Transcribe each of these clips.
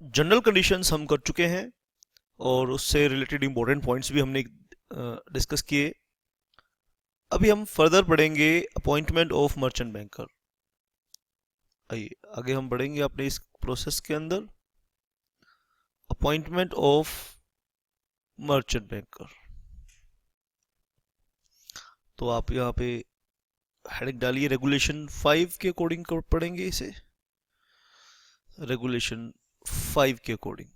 General conditions हम कर चुके हैं और उससे रिलेटेड इंपॉर्टेंट पॉइंट्स भी हमने डिस्कस किए। अभी हम फर्दर पढ़ेंगे अपॉइंटमेंट ऑफ मर्चेंट बैंकर। आइए आगे हम बढ़ेंगे अपने इस प्रोसेस के अंदर। अपॉइंटमेंट ऑफ मर्चेंट बैंकर, तो आप यहाँ पे हेडिंग डालिए रेगुलेशन 5 के अकॉर्डिंग पढ़ेंगे इसे। रेगुलेशन 5 के according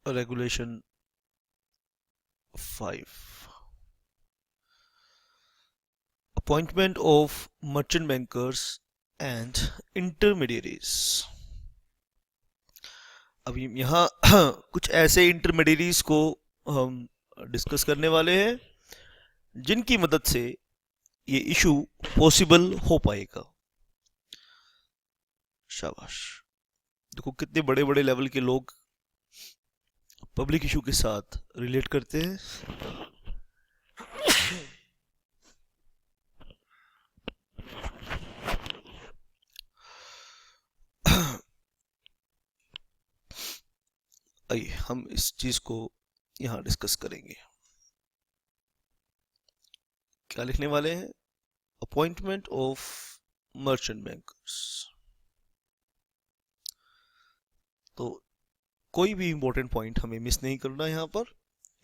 regulation 5 appointment of merchant bankers and intermediaries. अभी यहाँ कुछ ऐसे इंटरमीडियरीज को हम डिस्कस करने वाले हैं जिनकी मदद से ये इशू पॉसिबल हो पाएगा। शाबाश, देखो कितने बड़े बड़े लेवल के लोग पब्लिक इशू के साथ रिलेट करते हैं। आइए हम इस चीज को यहां डिस्कस करेंगे। क्या लिखने वाले हैं? Appointment of merchant bankers. तो कोई भी इंपॉर्टेंट पॉइंट हमें मिस नहीं करना, यहाँ पर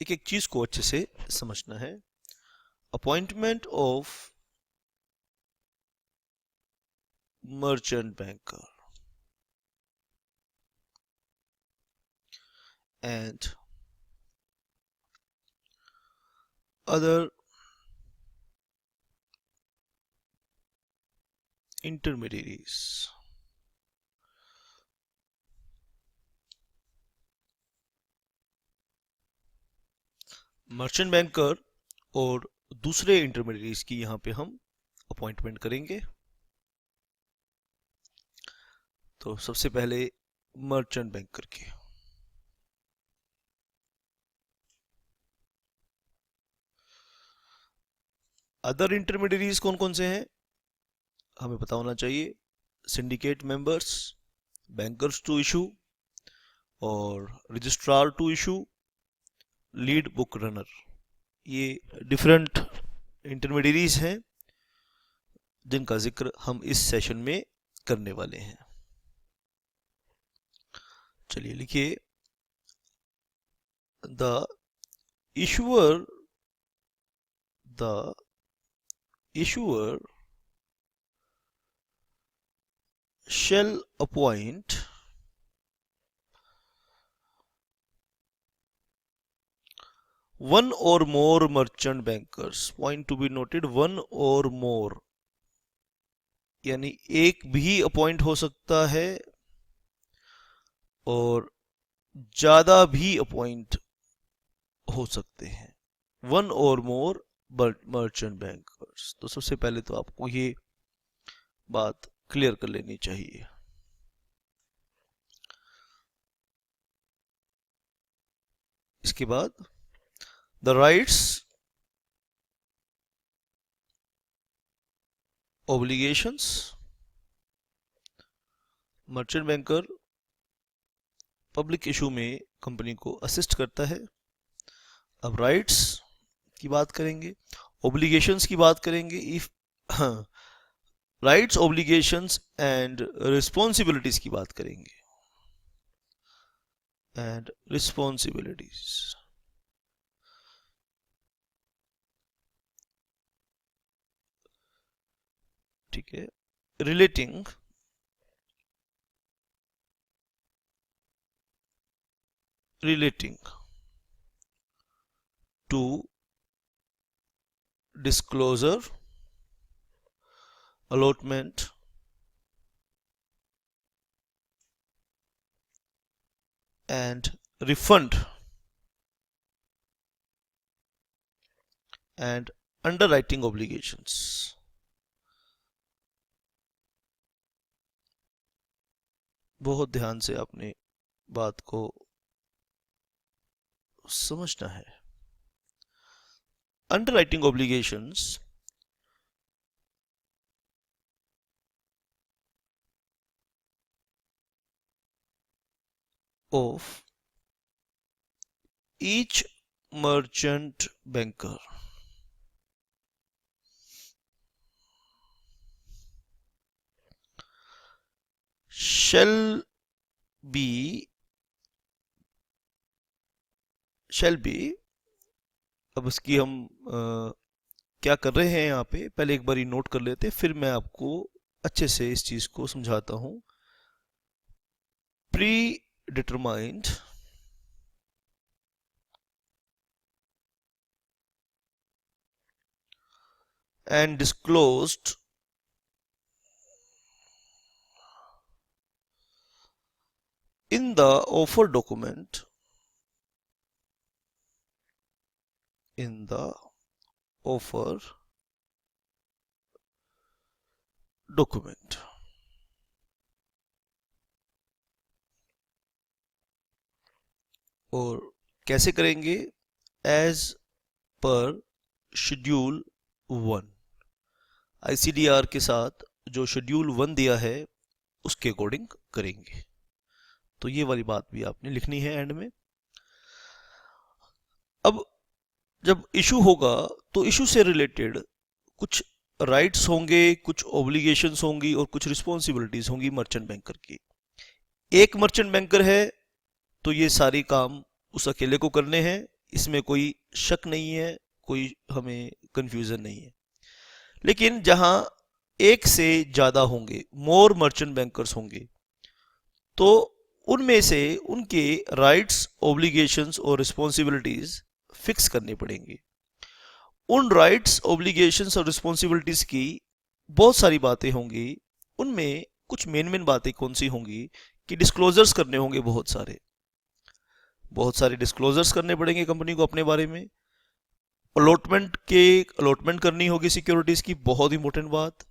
एक एक चीज को अच्छे से समझना है। Appointment of merchant banker and other intermediaries। Merchant banker और दूसरे इंटरमीडियरीज की यहां पे हम अपॉइंटमेंट करेंगे। तो सबसे पहले मर्चेंट बैंकर के अदर इंटरमीडियरीज कौन कौन से हैं हमें पता होना चाहिए। Syndicate members, bankers to issue और registrar to issue, lead book runner. ये डिफरेंट इंटरमीडियरीज हैं जिनका जिक्र हम इस सेशन में करने वाले हैं। चलिए लिखिए, the issuer the issuer shall appoint one or more merchant bankers। point to be noted, one or more यानी एक भी अपॉइंट हो सकता है और ज्यादा भी अपॉइंट हो सकते हैं। One or more merchant bankers. तो सबसे पहले तो आपको ये बात क्लियर कर लेनी चाहिए। इसके बाद the rights, obligations. Merchant banker public issue में कंपनी को असिस्ट करता है। अब राइट्स की बात करेंगे, ऑब्लिगेशंस की बात करेंगे। If rights, obligations and responsibilities की बात करेंगे। एंड रिस्पॉन्सिबिलिटीज, ठीक है। Relating to disclosure, allotment, and refund and underwriting obligations। बहुत ध्यान से आपने बात को समझना है। Underwriting obligations of each merchant banker shall be अब इसकी हम क्या कर रहे हैं यहाँ पे, पहले एक बार नोट कर लेते, फिर मैं आपको अच्छे से इस चीज को समझाता हूं। Pre determined and disclosed in the offer document और कैसे करेंगे, एज पर शेड्यूल 1 ICDR के साथ जो शेड्यूल 1 दिया है उसके अकॉर्डिंग करेंगे। तो ये वाली बात भी आपने लिखनी है एंड में। अब जब इशू होगा तो इशू से रिलेटेड कुछ राइट्स होंगे, कुछ ऑब्लिगेशंस होंगी और कुछ रिस्पॉन्सिबिलिटीज होंगी मर्चेंट बैंकर की। एक मर्चेंट बैंकर है तो ये सारी काम उस अकेले को करने हैं, इसमें कोई शक नहीं है, कोई हमें कंफ्यूजन नहीं है। लेकिन जहां एक से ज्यादा होंगे, मोर मर्चेंट बैंकर्स होंगे, तो उनमें से उनके राइट्स, ऑब्लिगेशंस और रिस्पॉन्सिबिलिटीज फिक्स करनी पड़ेंगी। उन राइट्स, ऑब्लिगेशंस और रिस्पॉन्सिबिलिटीज की बहुत सारी बातें होंगी। उनमें कुछ मेन बातें कौन सी होंगी कि डिस्क्लोजर्स करने होंगे, बहुत सारे डिस्क्लोजर्स करने पड़ेंगे कंपनी को अपने बारे में। अलॉटमेंट करनी होगी सिक्योरिटीज की, बहुत इंपॉर्टेंट बात।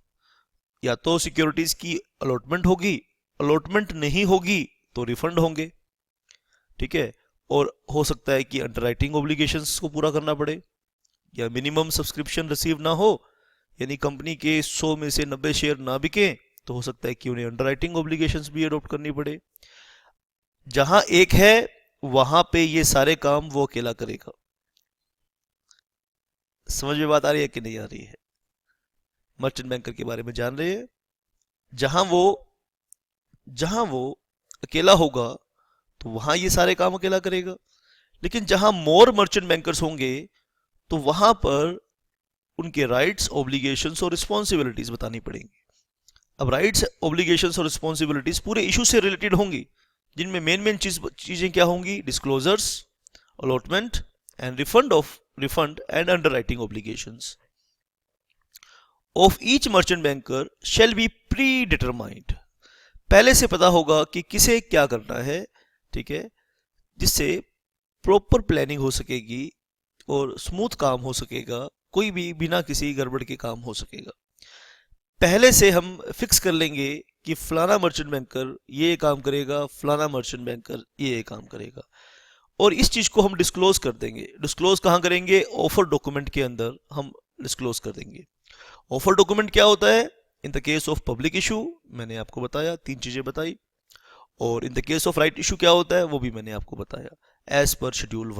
या तो सिक्योरिटीज की अलॉटमेंट होगी, अलॉटमेंट नहीं होगी तो रिफंड होंगे, ठीक है। और हो सकता है कि अंडरराइटिंग ऑब्लिगेशंस को पूरा करना पड़े, या मिनिमम सब्सक्रिप्शन रिसीव ना हो, यानी कंपनी के 100 में से 90 शेयर ना बिके, तो हो सकता है कि उन्हें अंडरराइटिंग ऑब्लिगेशंस भी अडॉप्ट करनी पड़े। जहां एक है वहां पे ये सारे काम वो अकेला करेगा। समझ में बात आ रही है कि नहीं आ रही है? मर्चेंट बैंकर के बारे में जान रहे हैं। जहां वो अकेला होगा तो वहां ये सारे काम अकेला करेगा। लेकिन जहां मोर मर्चेंट बैंकर्स होंगे तो वहां पर उनके राइट्स, ऑब्लिगेशंस और रिस्पॉन्सिबिलिटीज बतानी पड़ेंगी। अब राइट्स, ऑब्लिगेशंस और रिस्पॉन्सिबिलिटीज पूरे इशू से रिलेटेड होंगी, जिनमें मेन चीजें क्या होंगी, disclosures, allotment and refund and underwriting obligations of each merchant banker shall be pre determined. पहले से पता होगा कि किसे क्या करना है, ठीक है, जिससे प्रॉपर प्लानिंग हो सकेगी और स्मूथ काम हो सकेगा, कोई भी बिना किसी गड़बड़ के काम हो सकेगा। पहले से हम फिक्स कर लेंगे कि फलाना मर्चेंट बैंकर ये काम करेगा, फलाना मर्चेंट बैंकर ये काम करेगा, और इस चीज को हम डिस्क्लोज कर देंगे। डिस्क्लोज कहां करेंगे? ऑफर डॉक्यूमेंट के अंदर हम डिस्क्लोज कर देंगे। ऑफर डॉक्यूमेंट क्या होता है? In the case of public issue मैंने आपको बताया, 3 चीजें बताई, और in the case of right issue क्या होता है वो भी मैंने आपको बताया, एज पर शेड्यूल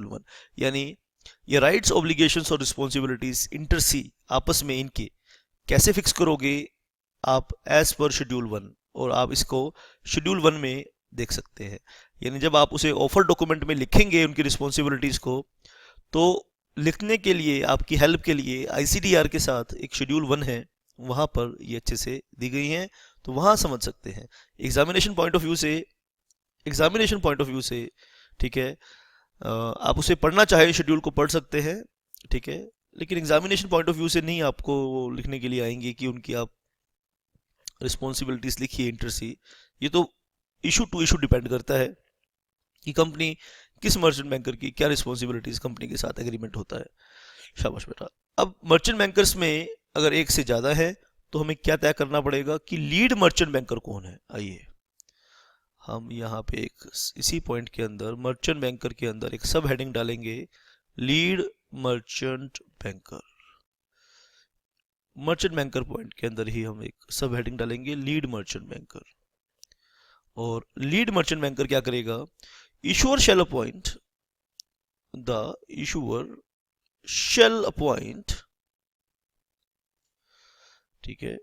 1। यानी ये राइट्स, ऑब्लिगेशंस और रिस्पॉन्सिबिलिटीज इंटरसी आपस में इनके कैसे फिक्स करोगे आप? एज पर शेड्यूल 1, और आप इसको शेड्यूल 1 में देख सकते हैं। यानी जब आप उसे ऑफर डॉक्यूमेंट में लिखेंगे उनकी रिस्पॉन्सिबिलिटीज को, तो लिखने के लिए, आपकी हेल्प के लिए ICDR के साथ एक शेड्यूल 1 है, वहां पर ये अच्छे से दी गई हैं, तो वहां समझ सकते हैं। एग्जामिनेशन पॉइंट ऑफ व्यू से ठीक है, आप उसे पढ़ना चाहे शेड्यूल को पढ़ सकते हैं, ठीक है, लेकिन एग्जामिनेशन पॉइंट ऑफ व्यू से नहीं आपको लिखने के लिए आएंगे कि उनकी आप रिस्पॉन्सिबिलिटीज लिखिए इंटरसी। ये तो इशू टू इशू डिपेंड करता है कि कंपनी किस मर्चेंट बैंकर की क्या रिस्पॉन्सिबिलिटीज कंपनी के साथ एग्रीमेंट होता है। शाबाश बेटा। अब मर्चेंट बैंकर्स में अगर एक से ज्यादा है तो हमें क्या तय करना पड़ेगा कि लीड मर्चेंट बैंकर कौन है। आइए हम यहाँ पे एक इसी पॉइंट के अंदर मर्चेंट बैंकर के अंदर एक सब हेडिंग डालेंगे, lead merchant banker. Merchant banker point के अंदर ही हम एक सब हेडिंग डालेंगे, लीड मर्चेंट बैंकर। और लीड मर्चेंट बैंकर क्या करेगा, issuer shall appoint the issuer shall appoint, ठीक है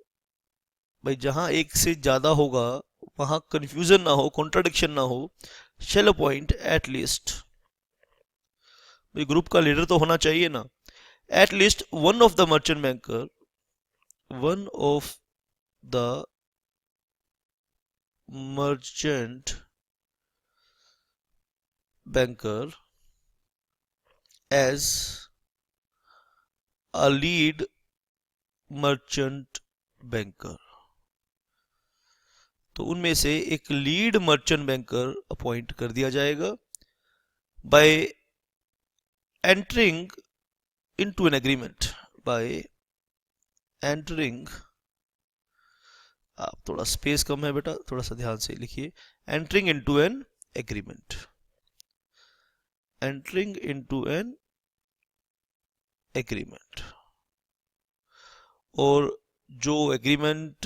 भाई, जहां एक से ज्यादा होगा वहां कंफ्यूजन ना हो, कॉन्ट्राडिक्शन ना हो, शैल अपॉइंट एट लीस्ट, भाई ग्रुप का लीडर तो होना चाहिए ना, at least one of the merchant banker, one of the merchant banker as a lead merchant banker. तो उनमें से एक लीड मर्चेंट बैंकर अपॉइंट कर दिया जाएगा bye entering into an agreement, bye entering, आप थोड़ा स्पेस कम है बेटा, थोड़ा सा ध्यान से लिखिए, entering into an agreement, entering into an agreement. और जो एग्रीमेंट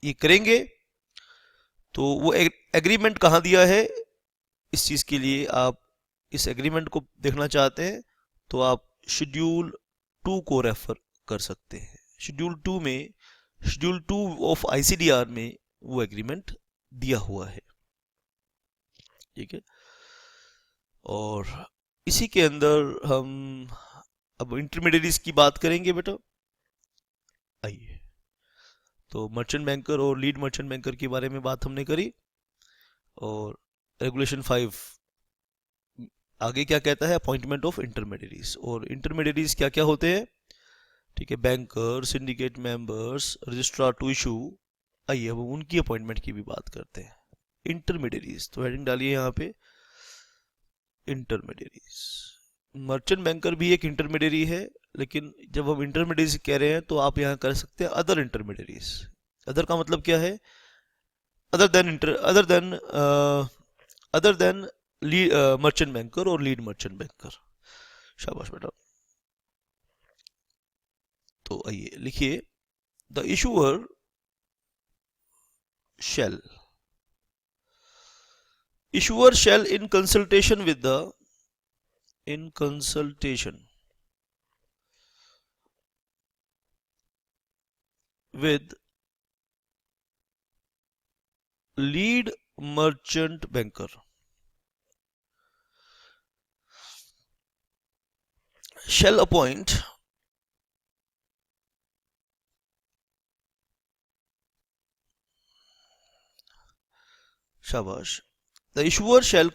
ये करेंगे तो वो एग्रीमेंट कहाँ दिया है, इस चीज के लिए आप इस एग्रीमेंट को देखना चाहते हैं तो आप शेड्यूल 2 को रेफर कर सकते हैं। शेड्यूल 2 ऑफ आईसीडीआर में वो एग्रीमेंट दिया हुआ है, ठीक है। और इसी के अंदर हम अब इंटरमीडिएरीज की बात करेंगे बेटा। आइए, तो मर्चेंट बैंकर और लीड मर्चेंट बैंकर के बारे में बात हमने करी। और रेगुलेशन 5 आगे क्या कहता है, अपॉइंटमेंट ऑफ इंटरमीडिएरीज। और इंटरमीडिएरीज क्या क्या होते हैं, ठीक है, banker, syndicate members, registrar to issue. आइए अब उनकी अपॉइंटमेंट की भी बात करते हैं। इंटरमीडिएरीज, तो हेडिंग डालिए यहाँ पे इंटरमीडिएरीज। मर्चेंट बैंकर भी एक इंटरमीडिएरी है, लेकिन जब हम इंटरमीडिएरीज कह रहे हैं तो आप यहाँ कर सकते हैं अदर इंटरमीडिएरीज। अदर का मतलब क्या है, अदर देन मर्चेंट बैंकर और लीड मर्चेंट बैंकर। शाबाश बेटा। तो आइए लिखिए, the issuer shall in consultation with lead merchant banker shall appoint shabash. The issuer shall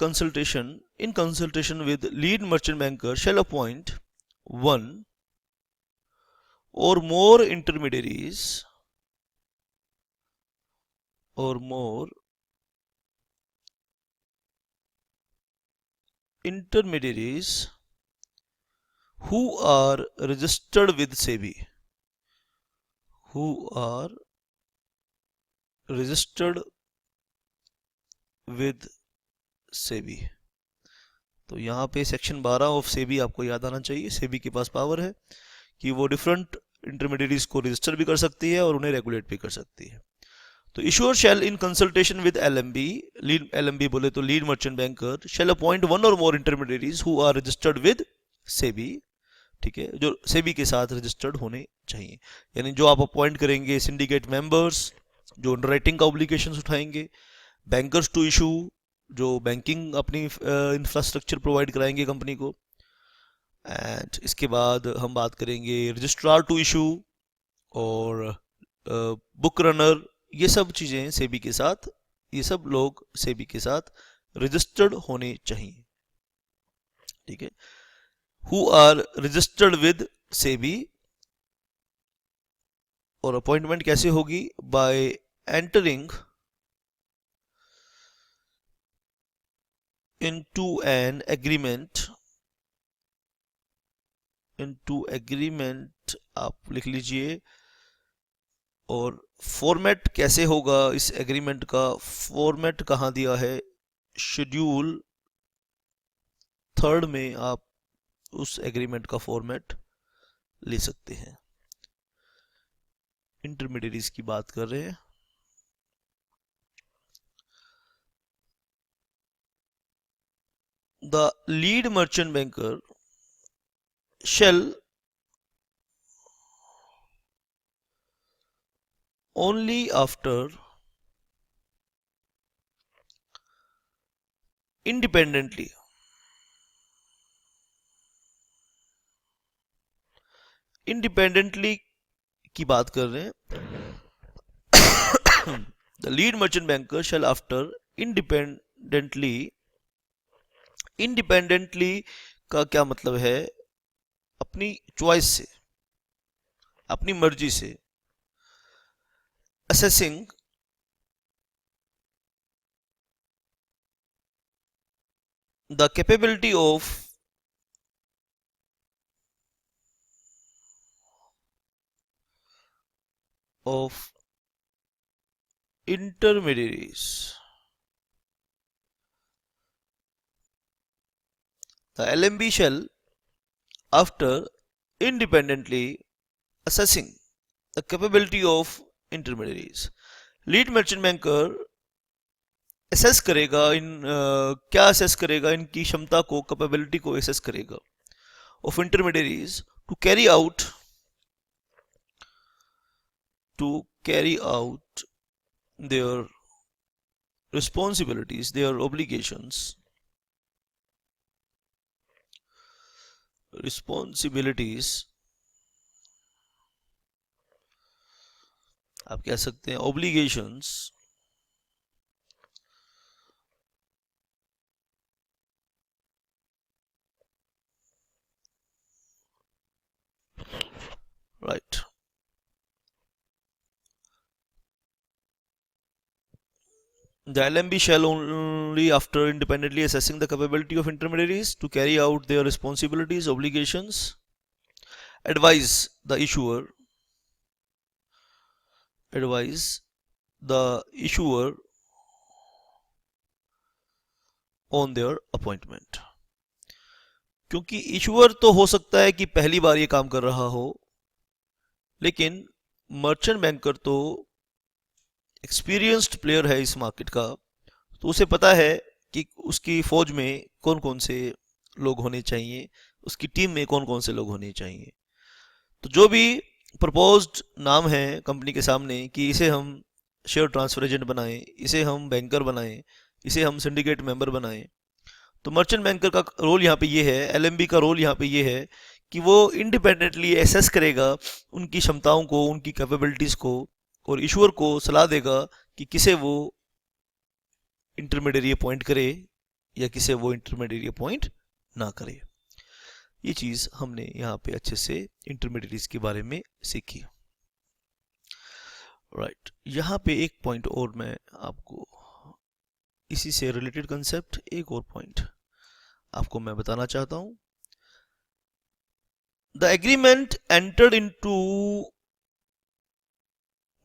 in consultation with lead merchant banker shall appoint one or more intermediaries who are registered with SEBI, तो यहाँ पे section 12 of SEBI आपको याद आना चाहिए। सेबी के पास power है कि वो डिफरेंट इंटरमीडिएरीज को रजिस्टर भी कर सकती है और उन्हें रेगुलेट भी कर सकती है। तो issuer shall in consultation with LMB, lead LMB बोले तो lead merchant banker, shall appoint one or more intermediaries who are registered with SEBI, ठीक है, जो सेबी के साथ रजिस्टर्ड होने चाहिए। यानी जो आप अपॉइंट करेंगे सिंडिकेट मेंबर्स जो अंडरराइटिंग का ऑब्लिगेशंस उठाएंगे, बैंकर्स टू इशू जो बैंकिंग अपनी इंफ्रास्ट्रक्चर प्रोवाइड कराएंगे कंपनी को, एंड इसके बाद हम बात करेंगे रजिस्ट्रार टू इशू और बुक रनर। ये सब चीजें सेबी के साथ, ये सब लोग सेबी के साथ रजिस्टर्ड होने चाहिए, ठीक है, who are registered with SEBI. और अपॉइंटमेंट कैसे होगी, by entering into an agreement, आप लिख लीजिए और फॉर्मेट कैसे होगा इस एग्रीमेंट का, फॉर्मेट कहाँ दिया है, शेड्यूल 3 में आप उस एग्रीमेंट का फॉर्मेट ले सकते हैं। इंटरमीडियरीज की बात कर रहे हैं। The lead merchant banker shall only after independently की बात कर रहे हैं। The lead merchant banker shall after independently, independently का क्या मतलब है, अपनी चॉइस से, अपनी मर्जी से, assessing the capability of intermediaries. The LMB shall, after independently assessing the capability of intermediaries, lead merchant banker assess करेगा क्या असेस करेगा, इनकी क्षमता को, कैपेबिलिटी को असेस करेगा of intermediaries to carry out their responsibilities, their responsibilities, आप कह सकते हैं obligations, right. The LMB shall only, after independently assessing the capability of intermediaries to carry out their responsibilities, obligations, advise the issuer on their appointment. क्योंकि issuer तो हो सकता है कि पहली बार ये काम कर रहा हो, लेकिन मर्चेंट बैंकर तो एक्सपीरियंस्ड प्लेयर है इस मार्केट का, तो उसे पता है कि उसकी फौज में कौन कौन से लोग होने चाहिए, उसकी टीम में कौन कौन से लोग होने चाहिए। तो जो भी प्रपोज्ड नाम है कंपनी के सामने कि इसे हम शेयर ट्रांसफर एजेंट बनाएं, इसे हम बैंकर बनाएं, इसे हम सिंडिकेट मेंबर बनाएं, तो मर्चेंट बैंकर का रोल यहाँ पे ये है, एलएमबी का रोल यहाँ पे ये है कि वो इंडिपेंडेंटली एसेस करेगा उनकी क्षमताओं को, उनकी कैपेबिलिटीज को, और ईश्वर को सलाह देगा कि किसे वो इंटरमीडिएट अपॉइंट करे या किसे वो इंटरमीडिएट अपॉइंट ना करे। ये चीज हमने यहाँ पे अच्छे से इंटरमीडिएट्स के बारे में सीखी। राइट, यहाँ पे एक पॉइंट और मैं आपको, इसी से रिलेटेड कंसेप्ट एक और पॉइंट आपको मैं बताना चाहता हूं। The agreement entered into,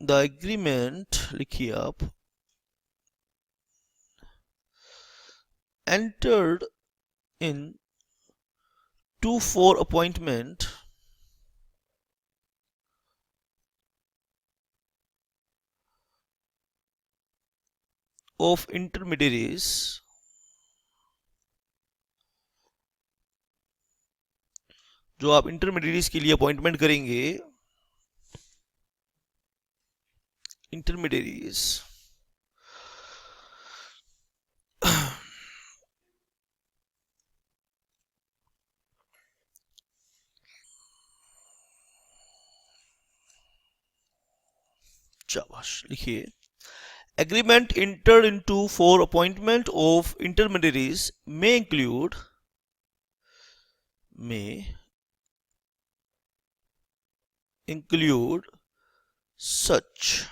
the agreement लिखिए आप, entered in for appointment of intermediaries जो आप इंटरमीडिएट्स के लिए अपॉइंटमेंट करेंगे, इंटरमीडिएट्स शाबाश, लिखिए, agreement entered into for appointment of intermediaries may include such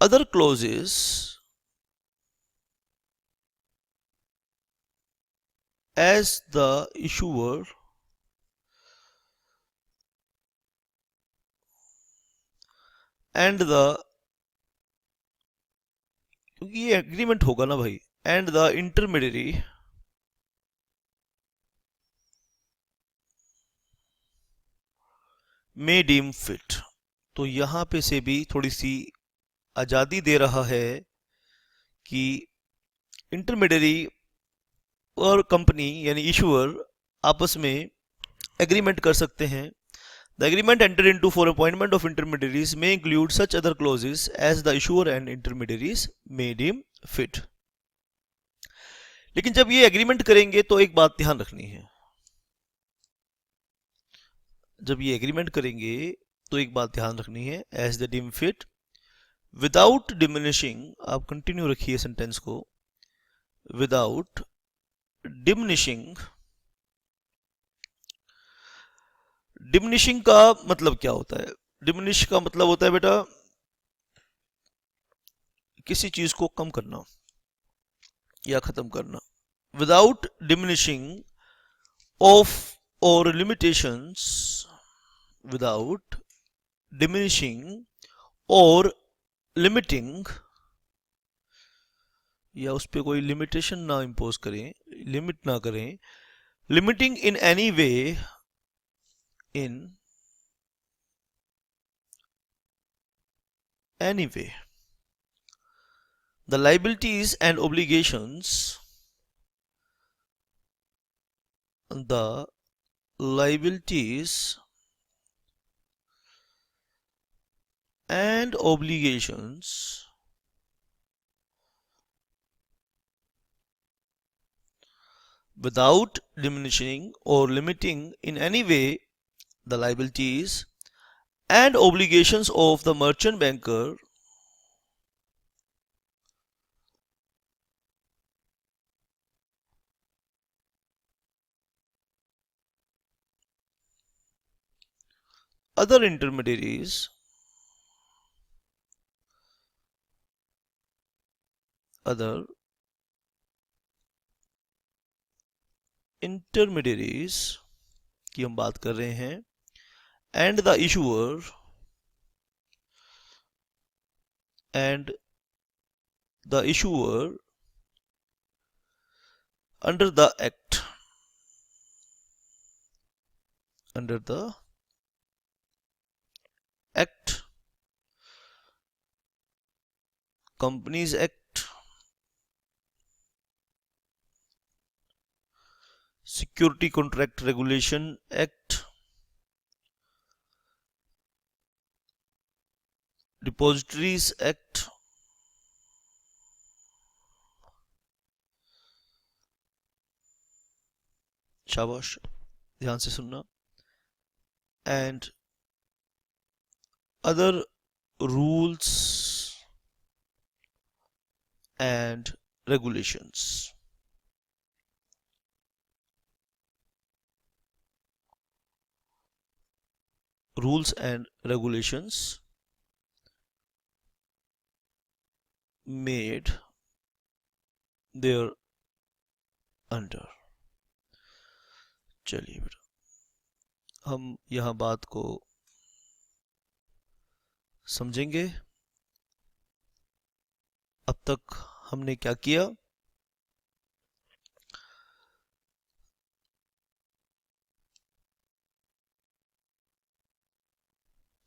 other clauses as the issuer and the, क्योंकि ये एग्रीमेंट होगा ना भाई, and the intermediary may deem fit. तो यहां पे से भी थोड़ी सी आजादी दे रहा है कि इंटरमीडियरी और कंपनी यानी इशूअर आपस में एग्रीमेंट कर सकते हैं। The agreement enter into for appointment of intermediaries may include such other clauses as the issuer and intermediaries may deem fit. लेकिन जब ये एग्रीमेंट करेंगे तो एक बात ध्यान रखनी है, जब ये एग्रीमेंट करेंगे तो एक बात ध्यान रखनी है, as the deem fit without diminishing, आप कंटिन्यू रखिए सेंटेंस को, विदाउट डिमिनिशिंग। डिमिनिशिंग का मतलब क्या होता है? डिमिनिश का मतलब होता है बेटा किसी चीज को कम करना या खत्म करना। विदाउट डिमिनिशिंग ऑफ और लिमिटेशंस, विदाउट डिमिनिशिंग और लिमिटिंग, या उस पर कोई लिमिटेशन ना इंपोज करें, लिमिट ना करें, limiting in any way, in any way the liabilities and obligations, the liabilities and obligations without diminishing or limiting in any way the liabilities and obligations of the merchant banker other intermediaries की हम बात कर रहे हैं, and the issuer under the act, Companies Act, Security Contract Regulation Act, Depositories Act, शाबाश, ध्यान से सुनना, and other rules and regulations. Rules and regulations made there under। चलिए बेटा हम यहां बात को समझेंगे। अब तक हमने क्या किया?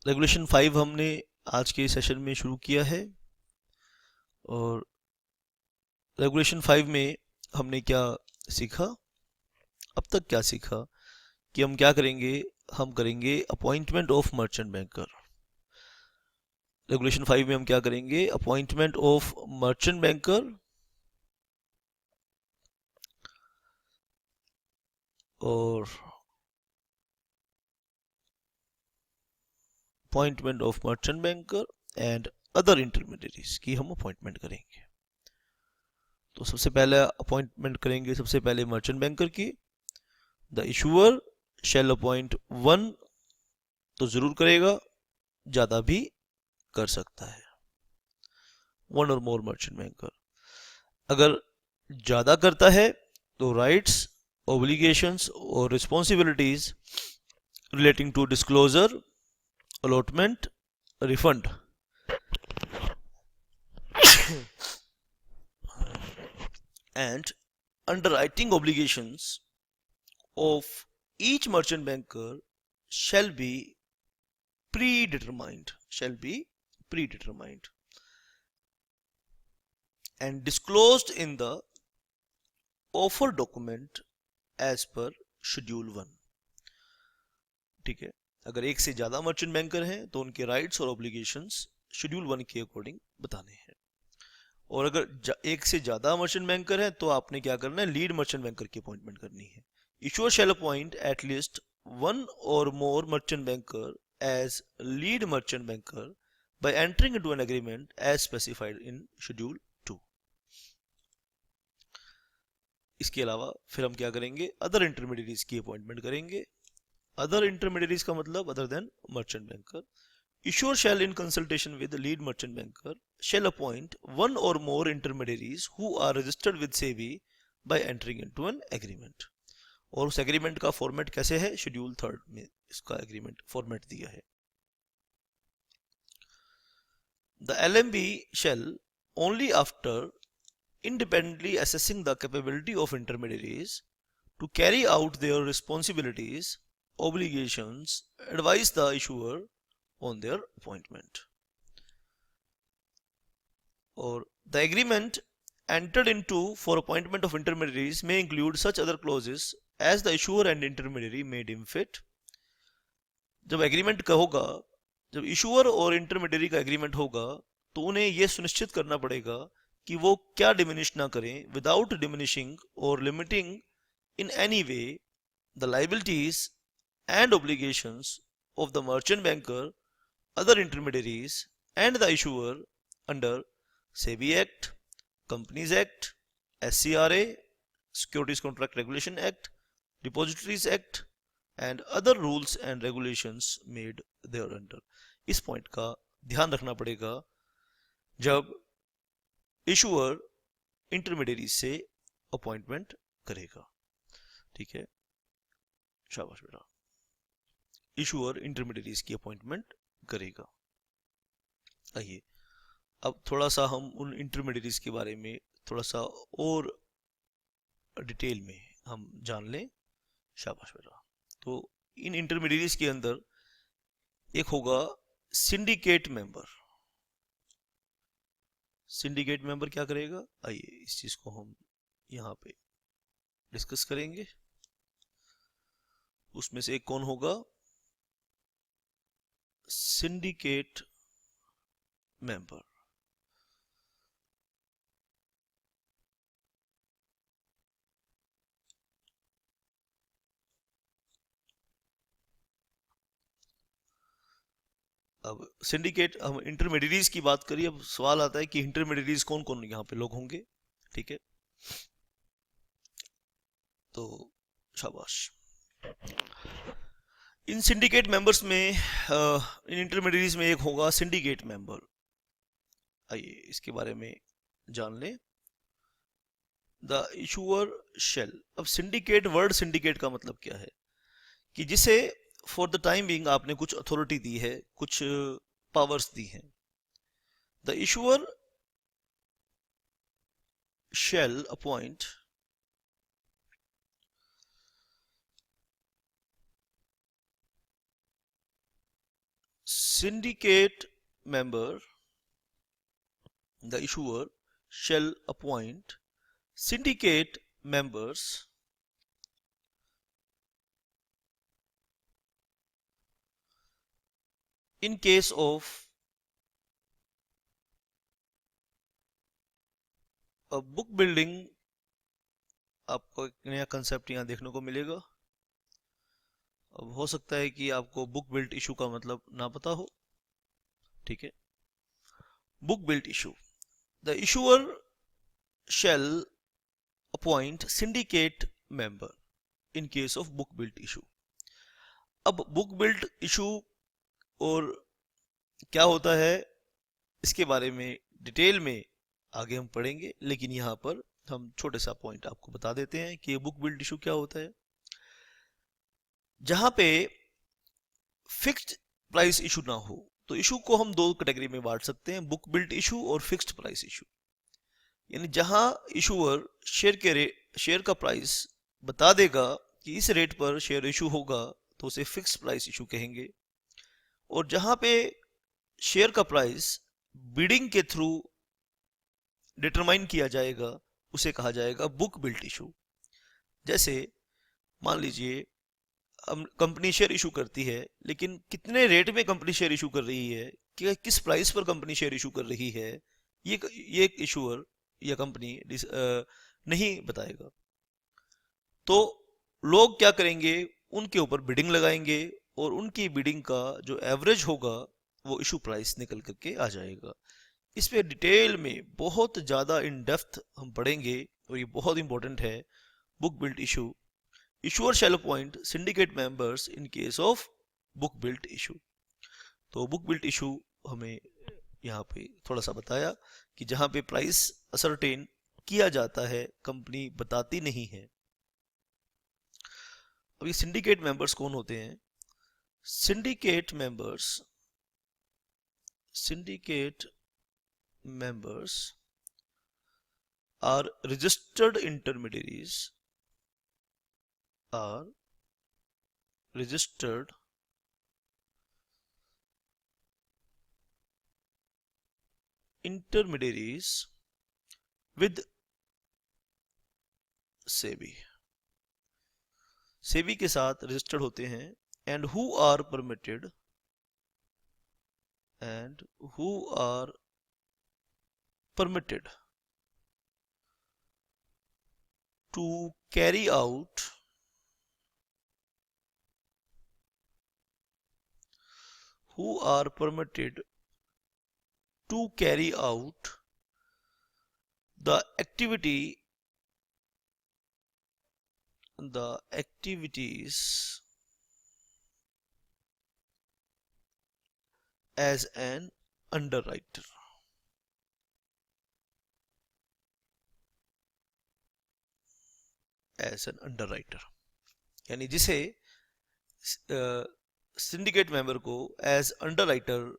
रेगुलेशन 5 हमने आज के सेशन में शुरू किया है, और रेगुलेशन 5 में हमने क्या सीखा? अब तक क्या सीखा कि हम क्या करेंगे? हम करेंगे appointment of merchant banker. Regulation 5 में हम क्या करेंगे? अपॉइंटमेंट ऑफ मर्चेंट बैंकर और appointment of merchant banker and other intermediaries की हम अपॉइंटमेंट करेंगे। तो सबसे पहले अपॉइंटमेंट करेंगे सबसे पहले मर्चेंट बैंकर की। द इशूअर शैल अपॉइंट 1, तो जरूर करेगा, ज्यादा भी कर सकता है, 1 और मोर मर्चेंट बैंकर। अगर ज्यादा करता है तो राइट्स, obligations और responsibilities relating to disclosure, allotment, refund and underwriting obligations of each merchant banker shall be predetermined and disclosed in the offer document as per schedule 1। ठीक है, अगर एक से ज्यादा मर्चेंट बैंकर हैं तो उनके राइट्स और ऑब्लिगेशंस शेड्यूल 1 के अकॉर्डिंग बताने हैं, और अगर एक से ज्यादा मर्चेंट बैंकर हैं तो आपने क्या करना है, लीड मर्चेंट बैंकर की अपॉइंटमेंट करनी है। Issuer shall appoint at least one or more merchant banker as lead merchant banker by entering into an agreement as specified in schedule 2। इसके अलावा फिर हम क्या करेंगे, अदर इंटरमीडियरीज की अपॉइंटमेंट करेंगे। अदर इंटरमीडियरीज का मतलब other than merchant banker. Issuer shall in consultation with the lead merchant banker shall appoint one or more intermediaries who are registered with SEBI by entering into an agreement। और उस agreement का format कैसे है, schedule 3 में इसका agreement format दिया है। The LMB shall only after independently assessing the capability of intermediaries to carry out their responsibilities, obligations, advise the issuer on their appointment। Or the agreement entered into for appointment of intermediaries may include such other clauses as the issuer and intermediary may deem fit। जब agreement का होगा, जब issuer और intermediary का agreement होगा तो उन्हें यह सुनिश्चित करना पड़ेगा कि वो क्या डिमिनिश ना करें, विदाउट डिमिनिशिंग और limiting in any way the liabilities and obligations of the merchant banker, other intermediaries and the issuer under SEBI act, companies act, SCRA, securities contract regulation act, depositories act and other rules and regulations made there under. इस point का ध्यान रखना पड़ेगा जब issuer intermediary से appointment करेगा। ठीक है, शाबाश बेटा, इशूअर इंटरमीडियरीज की अपॉइंटमेंट करेगा। आइए अब थोड़ा सा हम उन इंटरमीडियरीज के बारे में थोड़ा सा और डिटेल में हम जान लें। शाबाश बेटा, तो इन इंटरमीडियरीज के अंदर एक होगा सिंडिकेट मेंबर। सिंडिकेट मेंबर क्या करेगा, आइए इस चीज को हम यहाँ पे डिस्कस करेंगे। उसमें से एक कौन होगा, सिंडिकेट मेंबर। अब सिंडिकेट, हम इंटरमीडियरीज की बात करिए। अब सवाल आता है कि इंटरमीडियरीज कौन कौन यहाँ पे लोग होंगे। ठीक है, तो शाबाश, इन सिंडिकेट मेंबर्स में इन इंटरमीडियरीज में एक होगा सिंडिकेट मेंबर। आइए इसके बारे में जान लें। द इशूअर शेल, अब सिंडिकेट, वर्ड सिंडिकेट का मतलब क्या है कि जिसे फॉर द टाइम बीइंग आपने कुछ अथॉरिटी दी है, कुछ पावर्स दी हैं। The issuer shall appoint syndicate member, the issuer shall appoint syndicate members in case of a book building। आपको एक नया कंसेप्ट यहाँ देखने को मिलेगा। अब हो सकता है कि आपको बुक बिल्ट इशू का मतलब ना पता हो। ठीक है, book built issue, the issuer shall appoint syndicate member in case of book built issue। अब बुक बिल्ट इशू और क्या होता है इसके बारे में डिटेल में आगे हम पढ़ेंगे, लेकिन यहाँ पर हम छोटे सा पॉइंट आपको बता देते हैं कि बुक बिल्ट इशू क्या होता है। जहां पे फिक्स्ड प्राइस इशू ना हो तो इशू को हम दो कैटेगरी में बांट सकते हैं, बुक बिल्ट इशू और फिक्स्ड प्राइस इशू। यानी जहां इशूअर शेयर का प्राइस बता देगा कि इस रेट पर शेयर इशू होगा तो उसे फिक्स प्राइस इशू कहेंगे, और जहां पे शेयर का प्राइस बिडिंग के थ्रू डिटरमाइन किया जाएगा उसे कहा जाएगा बुक बिल्ट इशू। जैसे मान लीजिए हम कंपनी शेयर इशू करती है, लेकिन कितने रेट में कंपनी शेयर इशू कर रही है, कि किस प्राइस पर कंपनी शेयर इशू कर रही है, ये एक इशूअर या कंपनी नहीं बताएगा। तो लोग क्या करेंगे, उनके ऊपर बिडिंग लगाएंगे और उनकी बिडिंग का जो एवरेज होगा वो इशू प्राइस निकल करके आ जाएगा। इस पे डिटेल में बहुत ज़्यादा इन डेप्थ हम पढ़ेंगे और ये बहुत इंपॉर्टेंट है। Book built issue, issuer shall appoint syndicate members in case of book built issue। तो बुक बिल्ट इशू हमें यहाँ पे थोड़ा सा बताया कि जहाँ पे प्राइस असरटेन किया जाता है, कंपनी बताती नहीं है। अब ये सिंडिकेट मेंबर्स कौन होते हैं? Syndicate members are registered intermediaries with SEBI के साथ रजिस्टर्ड होते हैं, and who are permitted to carry out the activities as an underwriter। यानी जिसे सिंडिकेट मेंबर को एज अंडरराइटर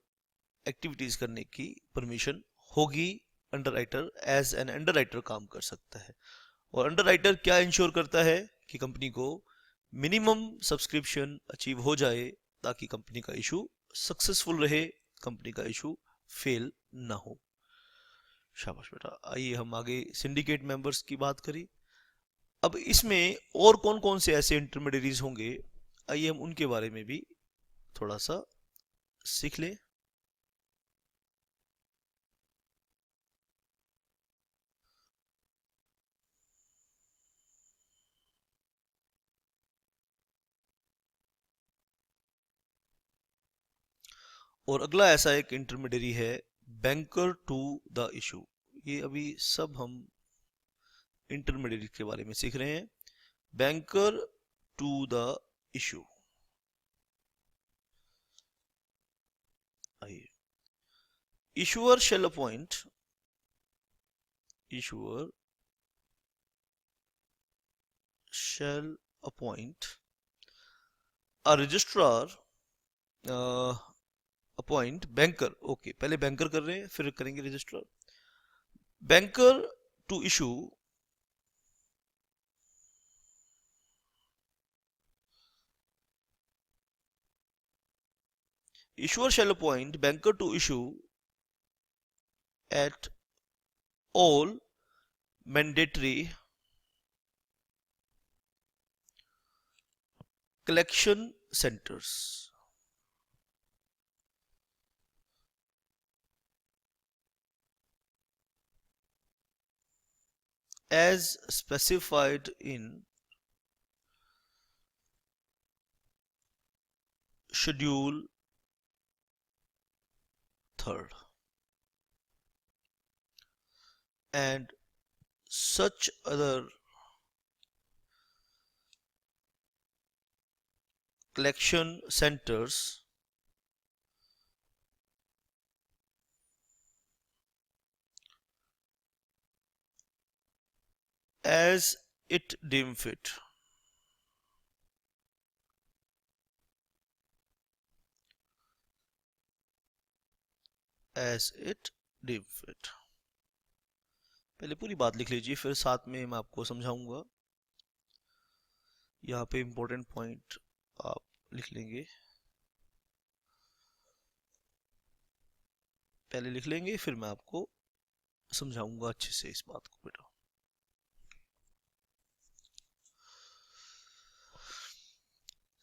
एक्टिविटीज करने की परमिशन होगी। अंडरराइटर एज एन अंडरराइटर काम कर सकता है, और अंडरराइटर क्या इंश्योर करता है कि कंपनी को मिनिमम सब्सक्रिप्शन अचीव हो जाए ताकि कंपनी का इशू सक्सेसफुल रहे, कंपनी का इशू फेल ना हो। शाबाश बेटा। आइए हम आगे सिंडिकेट मेंबर्स की बात करें। अब इसमें और कौन कौन से ऐसे इंटरमीडियरीज होंगे, आइए हम उनके बारे में भी थोड़ा सा सीख लें। और अगला ऐसा एक इंटरमीडियरी है बैंकर टू द इशू। ये अभी सब हम इंटरमीडियरी के बारे में सीख रहे हैं। बैंकर टू द इशू, आइए। issuer shall appoint a registrar, appoint banker. Okay, पहले बैंकर कर रहे हैं फिर करेंगे registrar. Banker to issue issuer shall appoint banker to issue at all mandatory collection centers as specified in schedule 3rd, and such other collection centers as it deem fit। पहले पूरी बात लिख लीजिए, फिर साथ में मैं आपको समझाऊंगा। यहाँ पे इम्पोर्टेंट पॉइंट आप लिख लेंगे, पहले लिख लेंगे, फिर मैं आपको समझाऊंगा अच्छे से इस बात को बेटा।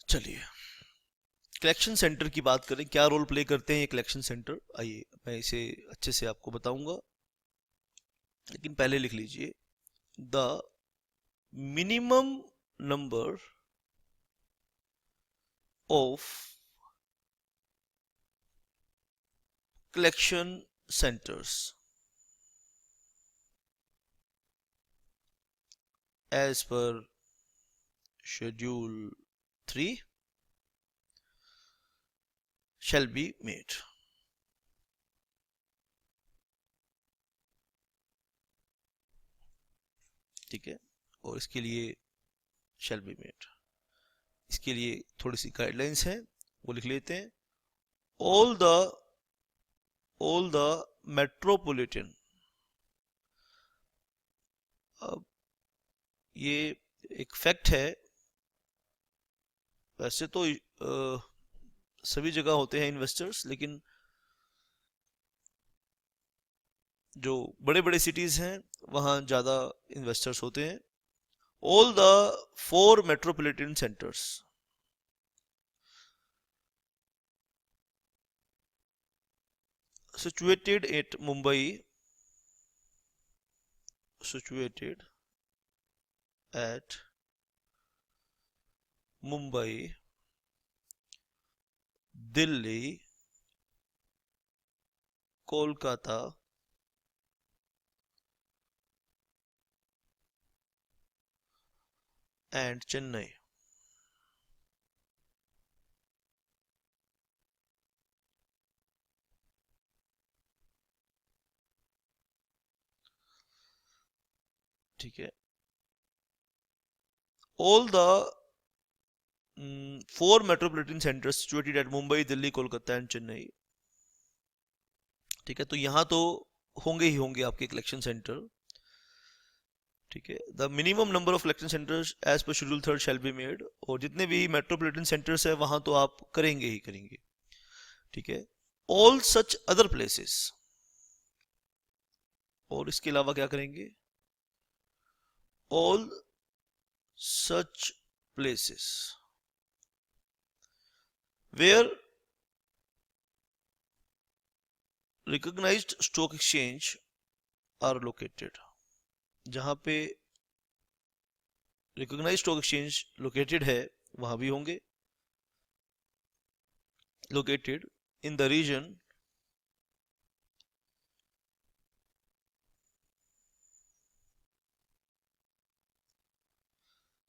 चलिए कलेक्शन सेंटर की बात करें, क्या रोल प्ले करते हैं ये कलेक्शन सेंटर, आइए मैं इसे अच्छे से आपको बताऊंगा। लेकिन पहले लिख लीजिए, the minimum number of collection centers as per schedule 3 shall be made। ठीक है, और इसके लिए shall be made, इसके लिए थोड़ी सी गाइडलाइंस हैं, वो लिख लेते हैं। all the metropolitan, अब ये एक फैक्ट है, वैसे तो सभी जगह होते हैं इन्वेस्टर्स, लेकिन जो बड़े बड़े सिटीज हैं वहाँ ज़्यादा इन्वेस्टर्स होते हैं। All the 4 metropolitan centres situated at Mumbai, situated at Mumbai, Delhi, Kolkata and Chennai। ठीक है, all the 4 metropolitan centers situated at Mumbai, Delhi, Kolkata and Chennai। ठीक है, तो यहाँ तो होंगे ही होंगे आपके कलेक्शन सेंटर। ठीक है, the minimum number of collection centres as per schedule 3 shall be made, और जितने भी मेट्रोपॉलिटन सेंटर्स है वहां तो आप करेंगे ही करेंगे। ठीक है, ऑल सच अदर प्लेसेस, और इसके अलावा क्या करेंगे, all such places where recognised stock exchange are located, जहां पे रिकॉग्नाइज्ड स्टॉक एक्सचेंज लोकेटेड है वहां भी होंगे। Located in the region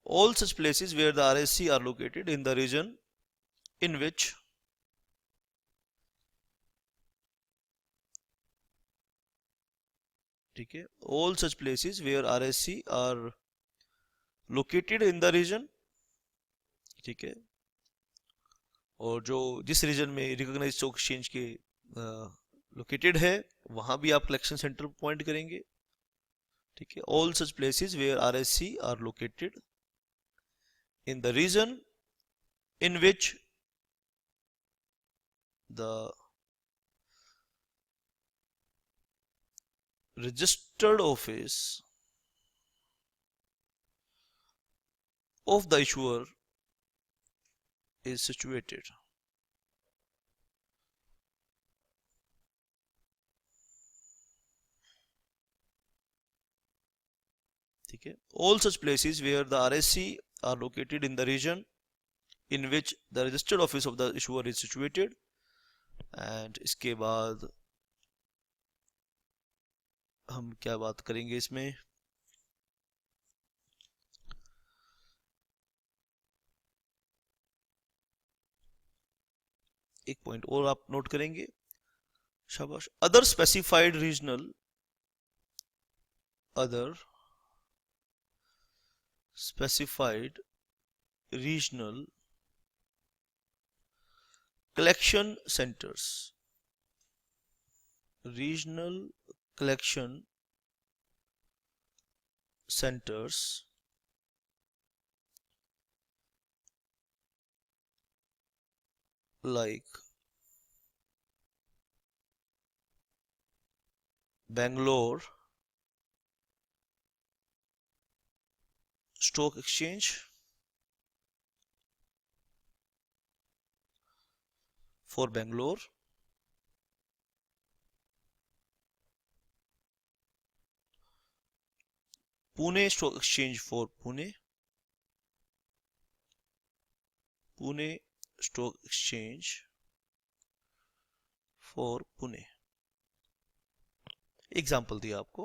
all such places where the RSC are located in the region in which ठीक है, all such places where RSC are located in the region। ठीक है, और जो जिस रीजन में रिकॉग्नाइज्ड स्टॉक एक्सचेंज के located है वहां भी आप कलेक्शन सेंटर पॉइंट करेंगे। ठीक है, all such places where RSC are located in the region in which the registered office of the issuer is situated। ठीक है, all such places where the RSC are located in the region in which the registered office of the issuer is situated। and इसके बाद हम क्या बात करेंगे इसमें, एक पॉइंट और आप नोट करेंगे, शाबाश, other specified regional, other specified regional collection centers, regional collection centers like Bangalore Stock Exchange for Bangalore, Pune Stock Exchange for Pune, Pune Stock Exchange for Pune। Example दिया आपको।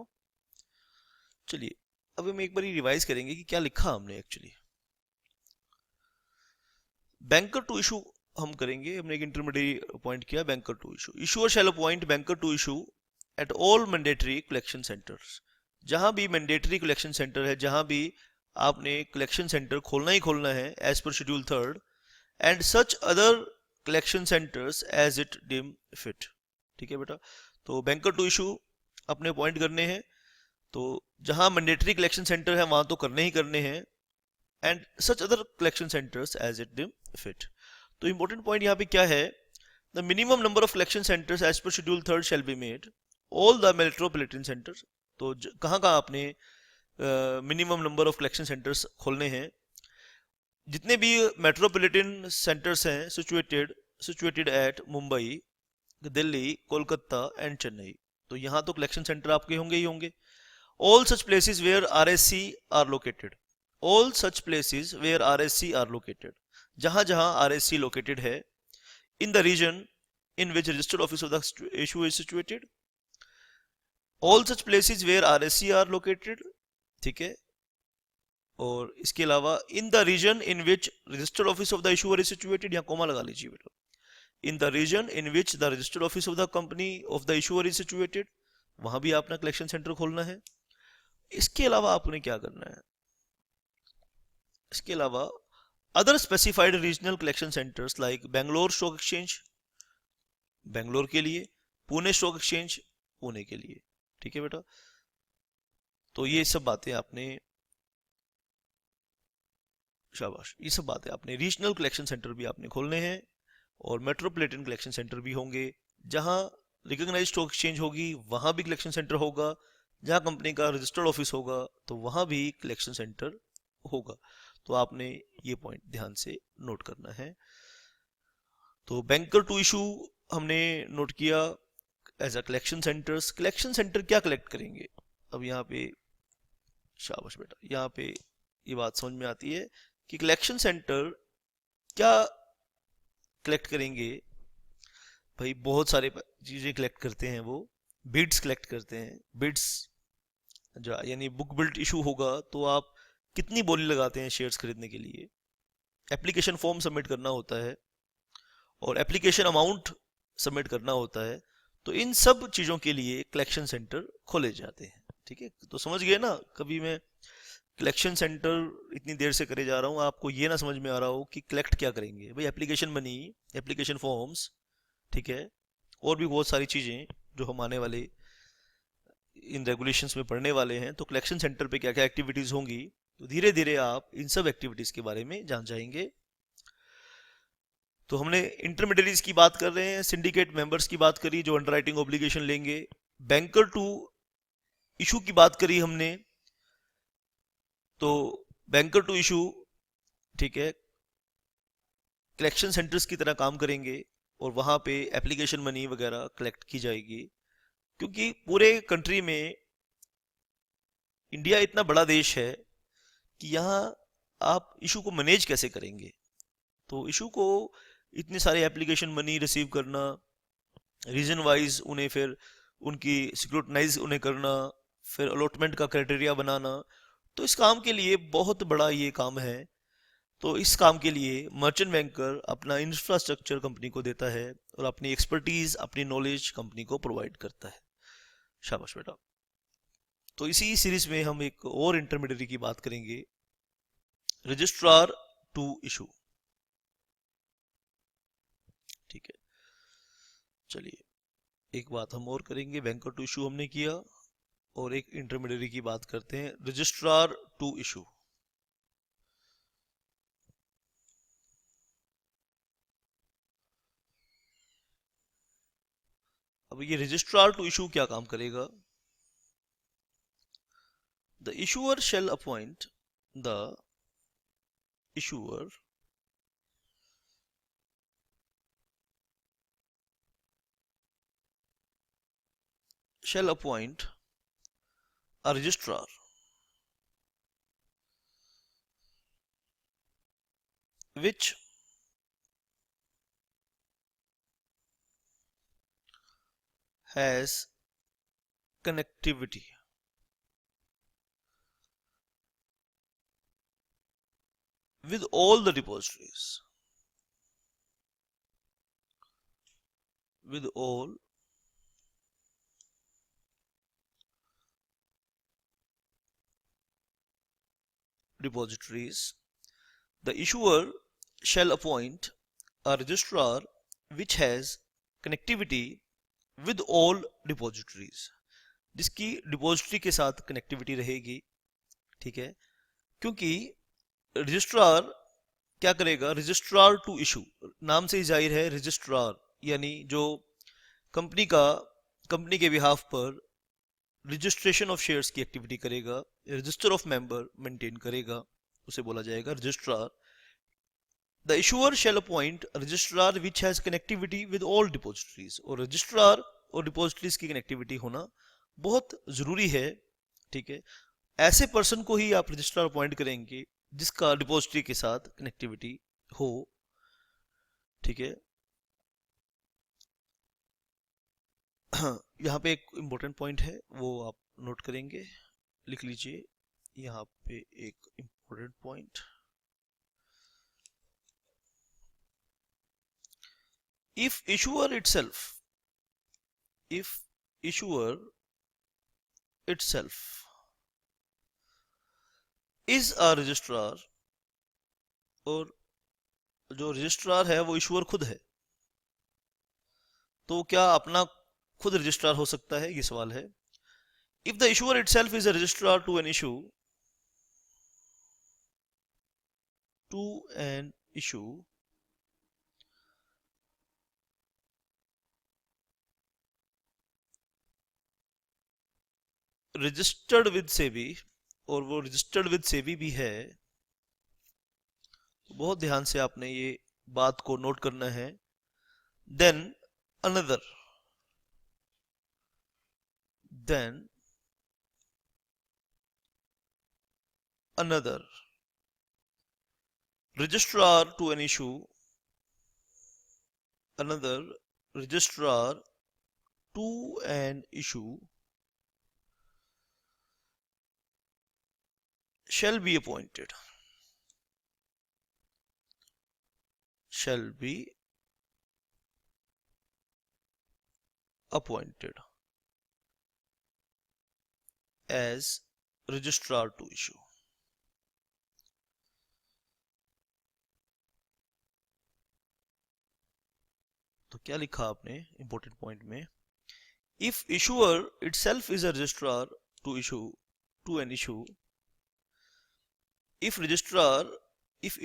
चलिए अब हम एक बार रिवाइज करेंगे कि क्या लिखा हमने एक्चुअली। बैंकर टू इशू हम करेंगे, हमने एक इंटरमीडिएट अपॉइंट किया banker to issue. Issuer shall appoint banker to issue at all mandatory collection centres. जहां भी मैंडेटरी कलेक्शन सेंटर है, जहां भी आपने कलेक्शन सेंटर खोलना ही खोलना है as per schedule 3rd, and such other collection centres as it deem fit. ठीक है बेटा, तो बैंकर टू इशू अपने अपॉइंट करने हैं, तो जहां मैंडेटरी कलेक्शन सेंटर है वहां तो करने ही करने हैं, and such other collection centres as it deem fit. तो इंपॉर्टेंट पॉइंट यहाँ पे क्या है, the minimum number of collection centres as per schedule 3rd shall be made all the metropolitan centres. तो कहाँ कहाँ आपने minimum number of collection centres खोलने हैं, जितने भी मेट्रोपॉलिटन सेंटर्स हैं situated at Mumbai, Delhi, Kolkata and Chennai. तो यहाँ तो कलेक्शन सेंटर आपके होंगे ही होंगे। All such places where RSC are located, all such places where RSC are located, जहां जहां आरएससी लोकेटेड है, in the region in which registered office of the issue is situated, all such places where RSC are located. ठीक है, और इसके अलावा in the region in which registered office of the issuer is situated, यहाँ comma लगा लीजिए बेटा। In the region in which the registered office of the company of the issuer is situated, वहां भी आपने कलेक्शन सेंटर खोलना है। इसके अलावा आपने क्या करना है, इसके अलावा other specified regional collection centres like Bangalore stock exchange Bangalore के लिए, पुणे स्टॉक एक्सचेंज पुणे के लिए। ठीक है बेटा, तो ये सब बातें आपने, शाबाश, ये सब बातें आपने, रीजनल कलेक्शन सेंटर भी आपने खोलने हैं और मेट्रोपॉलिटन कलेक्शन सेंटर भी होंगे। जहां रिकॉग्नाइज्ड स्टॉक एक्सचेंज होगी वहां भी कलेक्शन सेंटर होगा, जहां कंपनी का रजिस्टर्ड ऑफिस होगा तो वहां भी कलेक्शन सेंटर होगा। तो आपने ये पॉइंट ध्यान से नोट करना है। तो बैंकर टू इशू हमने नोट किया as a collection centres. Collection centre क्या कलेक्ट करेंगे, अब यहाँ पे, शाबाश बेटा, यहाँ पे ये बात समझ में आती है कि कलेक्शन सेंटर क्या कलेक्ट करेंगे। भाई बहुत सारे चीजें कलेक्ट करते हैं, वो बिड्स कलेक्ट करते हैं। बिड्स जो यानी बुक बिल्ड इशू होगा तो आप कितनी बोली लगाते हैं शेयर्स खरीदने के लिए, एप्लीकेशन फॉर्म सबमिट करना होता है और एप्लीकेशन अमाउंट सबमिट करना होता है। तो इन सब चीजों के लिए कलेक्शन सेंटर खोले जाते हैं। ठीक है, तो समझ गए ना, कभी मैं कलेक्शन सेंटर इतनी देर से करे जा रहा हूँ, आपको ये ना समझ में आ रहा हो कि कलेक्ट क्या करेंगे। भाई एप्लीकेशन मनी, एप्लीकेशन फॉर्म्स, ठीक है, और भी बहुत सारी चीजें जो हम आने वाले इन रेगुलेशंस में पढ़ने वाले हैं। तो कलेक्शन सेंटर पे क्या क्या एक्टिविटीज होंगी, तो धीरे धीरे आप इन सब एक्टिविटीज के बारे में जान जाएंगे। तो हमने इंटरमीडियरीज की बात कर रहे हैं, सिंडिकेट मेंबर्स की बात करी जो अंडरराइटिंग ऑब्लिगेशन लेंगे, बैंकर टू इशू की बात करी हमने। तो बैंकर टू इशू, ठीक है, कलेक्शन सेंटर्स की तरह काम करेंगे और वहां पे एप्लीकेशन मनी वगैरह कलेक्ट की जाएगी। क्योंकि पूरे कंट्री में, इंडिया इतना बड़ा देश है कि यहाँ आप इशू को मैनेज कैसे करेंगे। तो इशू को इतने सारे एप्लीकेशन मनी रिसीव करना, रीजन वाइज उन्हें फिर उनकी सिक्योरिटाइज उन्हें करना, फिर अलॉटमेंट का क्राइटेरिया बनाना, तो इस काम के लिए बहुत बड़ा ये काम है। तो इस काम के लिए मर्चेंट बैंकर अपना इंफ्रास्ट्रक्चर कंपनी को देता है और अपनी एक्सपर्टीज, अपनी नॉलेज कंपनी को प्रोवाइड करता है। शाबाश बेटा। तो इसी सीरीज में हम एक और इंटरमीडियरी की बात करेंगे, रजिस्ट्रार टू इशू। ठीक है, चलिए एक बात हम और करेंगे, बैंकर टू इशू हमने किया और एक इंटरमीडियरी की बात करते हैं, रजिस्ट्रार टू इशू। अब ये रजिस्ट्रार टू इशू क्या काम करेगा? The issuer shall appoint the issuer shall appoint a registrar which has connectivity with all the depositories, with all depositories. The issuer shall appoint a registrar which has connectivity with all depositories, जिसकी depository के साथ connectivity रहेगी। ठीक है, क्योंकि registrar क्या करेगा? Registrar to issue, नाम से ही जाहिर है रजिस्ट्रार यानी जो कंपनी के बिहाफ पर रजिस्ट्रेशन ऑफ शेयर्स की एक्टिविटी करेगा, रजिस्टर ऑफ मेंबर मेंटेन करेगा, उसे बोला जाएगा registrar. The issuer shall appoint registrar which has connectivity with all depositories, और रजिस्ट्रार और डिपॉजिटरीज की कनेक्टिविटी होना बहुत जरूरी है। ठीक है, ऐसे पर्सन को ही आप रजिस्ट्रार अपॉइंट करेंगे जिसका डिपॉजिटरी के साथ कनेक्टिविटी हो। ठीक है, यहाँ पे एक इम्पोर्टेंट पॉइंट है, वो आप नोट करेंगे, लिख लीजिए यहाँ पे एक important point. if issuer itself is a registrar, और जो रजिस्ट्रार है वो इशूअर खुद है, तो क्या अपना खुद रजिस्ट्रार हो सकता है? ये सवाल है। If the issuer itself is a registrar to an issue registered with SEBI, और वो रजिस्टर्ड विद सेबी भी है, तो बहुत ध्यान से आपने ये बात को नोट करना है। Then another registrar to an issue, another registrar to an issue shall be appointed as registrar to issue। तो क्या लिखा आपने इंपॉर्टेंट पॉइंट में? If issuer itself is a registrar to an issue, if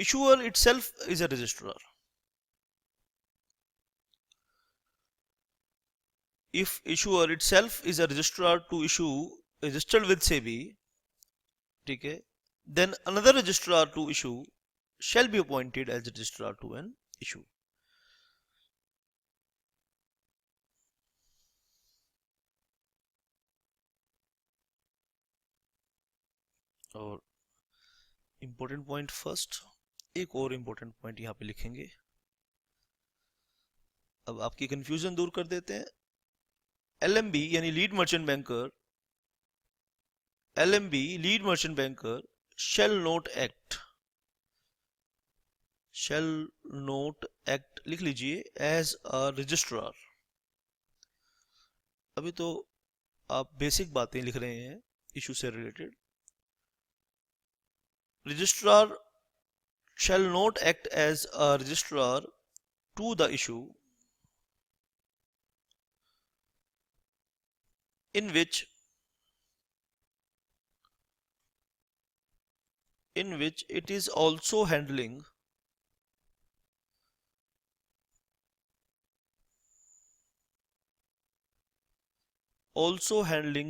issuer itself is a registrar, if issuer itself is a registrar to issue registered with SEBI, ठीक है, then another registrar to issue shall be appointed as a registrar to an issue। और important point first, एक और important point यहां पे लिखेंगे। अब आपकी कंफ्यूजन दूर कर देते हैं। LMB यानी lead merchant banker, LMB lead merchant banker shall not act, लिख लीजिए, as a registrar। अभी तो आप बेसिक बातें लिख रहे हैं इशू से related. registrar shall not act as a registrar to the issue in which in which it is also handling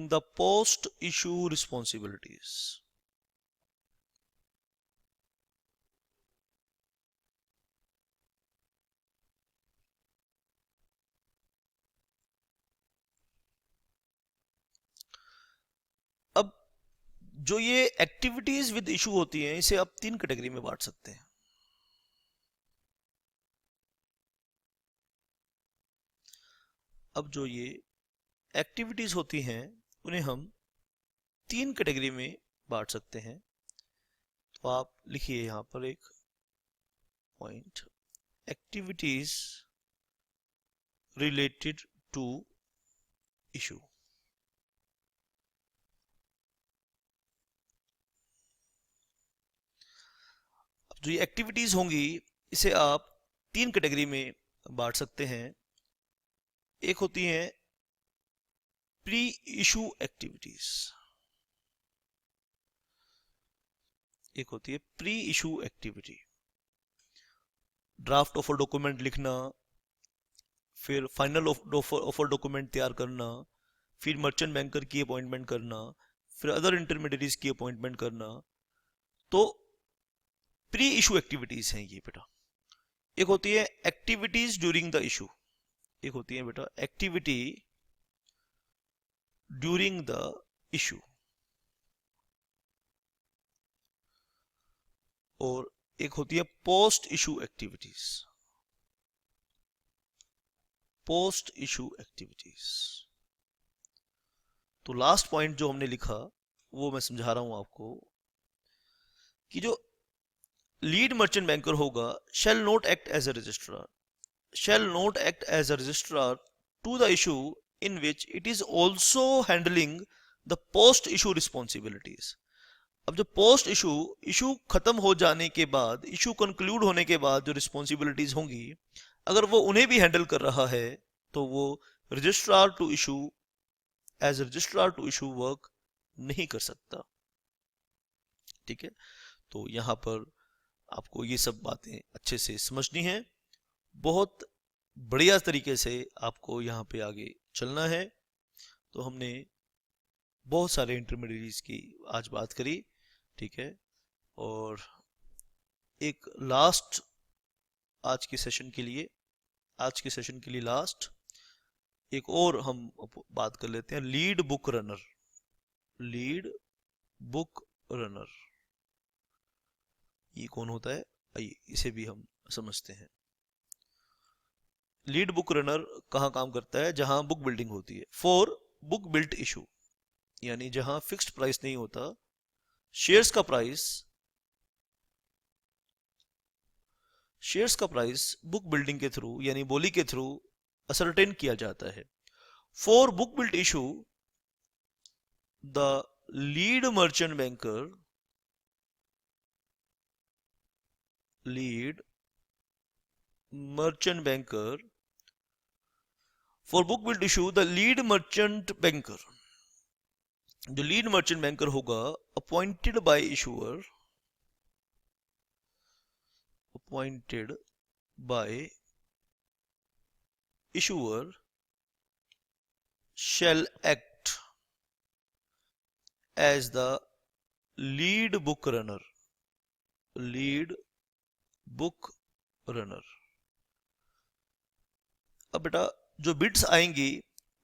the post issue responsibilities. अब जो ये एक्टिविटीज विद इशू होती हैं, इसे आप 3 कैटेगरी में बांट सकते हैं। अब जो ये एक्टिविटीज होती हैं उन्हें हम 3 कैटेगरी में बांट सकते हैं। तो आप लिखिए यहां पर एक point, activities related to issue. अब जो ये एक्टिविटीज होंगी इसे आप 3 कैटेगरी में बांट सकते हैं। एक होती है प्री इशू एक्टिविटीज, एक होती है pre issue activity. Draft offer document लिखना, फिर फाइनल ऑफर डॉक्यूमेंट तैयार करना, फिर मर्चेंट बैंकर की अपॉइंटमेंट करना, फिर अदर इंटरमीडिएटरीज की अपॉइंटमेंट करना। तो प्री इशू एक्टिविटीज हैं ये बेटा। एक होती है एक्टिविटीज ड्यूरिंग द इशू, एक होती है बेटा एक्टिविटी ड्यूरिंग द इशू, और एक होती है post issue activities, post issue activities. तो लास्ट पॉइंट जो हमने लिखा वो मैं समझा रहा हूं आपको कि जो लीड मर्चेंट बैंकर होगा shall not act as a registrar, shall not act as a registrar to the issue in which it is also handling the post issue responsibilities। अब जो पोस्ट इशू खत्म हो जाने के बाद, इशू कंक्लूड होने के बाद जो रिस्पॉन्सिबिलिटीज होंगी, अगर वो उन्हें भी हैंडल कर रहा है तो वो registrar to issue, as registrar to issue work नहीं कर सकता। ठीक है, तो यहां पर आपको ये सब बातें अच्छे से समझनी है। बहुत बढ़िया तरीके से आपको यहाँ पे आगे चलना है। तो हमने बहुत सारे इंटरमीडिएट्स की आज बात करी, ठीक है। और एक लास्ट आज के सेशन के लिए लास्ट एक और हम बात कर लेते हैं, lead book runner. Lead book runner ये कौन होता है, आइए इसे भी हम समझते हैं। लीड बुक रनर कहाँ काम करता है? जहां बुक बिल्डिंग होती है। फॉर बुक बिल्ट इशू, यानी जहां फिक्स्ड प्राइस नहीं होता, शेयर्स का प्राइस बुक बिल्डिंग के थ्रू यानी बोली के थ्रू असरटेन किया जाता है। For book built issue the lead merchant banker for book built issue the lead merchant banker, जो लीड मर्चेंट बैंकर होगा appointed by issuer, shall act as the lead book runner, अब बेटा जो beads आएंगी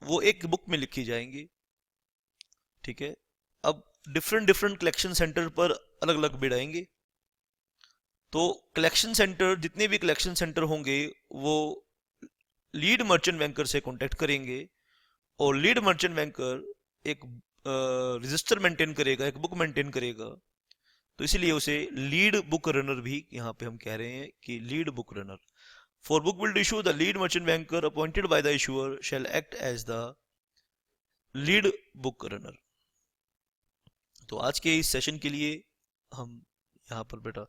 वो एक बुक में लिखी जाएंगी, ठीक है। अब डिफरेंट कलेक्शन सेंटर पर अलग अलग बिड आएंगे। तो कलेक्शन सेंटर, जितने भी कलेक्शन सेंटर होंगे वो लीड मर्चेंट बैंकर से कांटेक्ट करेंगे, और लीड मर्चेंट बैंकर एक रजिस्टर मेंटेन करेगा, एक बुक मेंटेन करेगा। तो इसीलिए उसे लीड बुक रनर भी यहाँ पे हम कह रहे हैं कि lead book runner. For book build issue the lead merchant banker appointed by the issuer shall act as the lead book runner. तो आज के इस सेशन के लिए हम यहाँ पर बेटा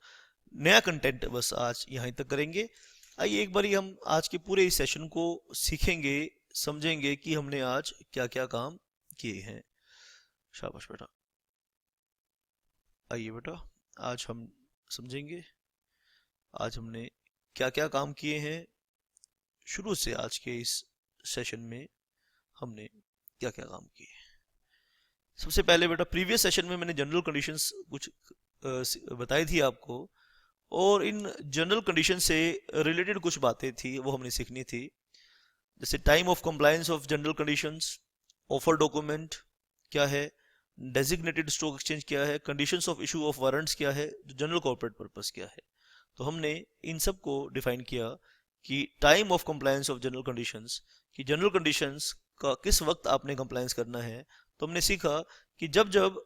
नया कंटेंट बस आज यहीं तक करेंगे। आइए एक बारी हम आज के पूरे इस सेशन को सीखेंगे, समझेंगे कि हमने आज क्या क्या काम किए हैं। शाबाश बेटा, आइए बेटा आज हम समझेंगे आज हमने क्या क्या काम किए हैं शुरू से। आज के इस सेशन में हमने क्या क्या काम किए। सबसे पहले बेटा, प्रीवियस सेशन में मैंने जनरल कंडीशंस कुछ बताई थी आपको, और इन जनरल कंडीशन से रिलेटेड कुछ बातें थी वो हमने सीखनी थी। जैसे time of compliance of general conditions, offer document क्या है, डेजिग्नेटेड स्टॉक एक्सचेंज क्या है, conditions of issue of warrants क्या है, जनरल कॉर्पोरेट पर्पस क्या है। तो हमने इन सब को डिफाइन किया कि time of compliance of general conditions, कि जनरल कंडीशंस का किस वक्त आपने कंप्लायंस करना है। तो हमने सीखा कि जब जब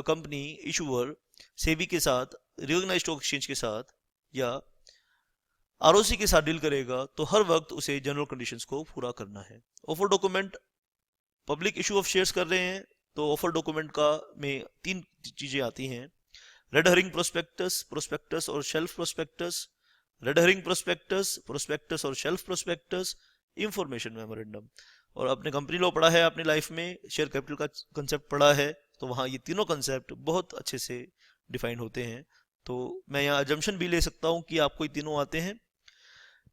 कंपनी इशूअर सेबी के साथ, रिकॉग्नाइज्ड स्टॉक एक्सचेंज के साथ या आरओसी के साथ डील करेगा तो हर वक्त उसे जनरल कंडीशंस को पूरा करना है। Offer document, public issue of shares कर रहे हैं तो ऑफर डॉक्यूमेंट का में 3 चीजें आती हैं: रेड हरिंग प्रोस्पेक्टस, प्रोस्पेक्टस और shelf prospectus. Red hurrying prospectus, prospectus और शेल्फ प्रोस्पेक्टस, इंफॉर्मेशन मेमोरेंडम। और आपने कंपनी लॉ पढ़ा है अपनी लाइफ में, शेयर कैपिटल का कंसेप्ट पढ़ा है, तो वहाँ ये तीनों कंसेप्ट बहुत अच्छे से डिफाइन होते हैं। तो मैं यहाँ अजम्पशन भी ले सकता हूँ कि आपको ये तीनों आते हैं।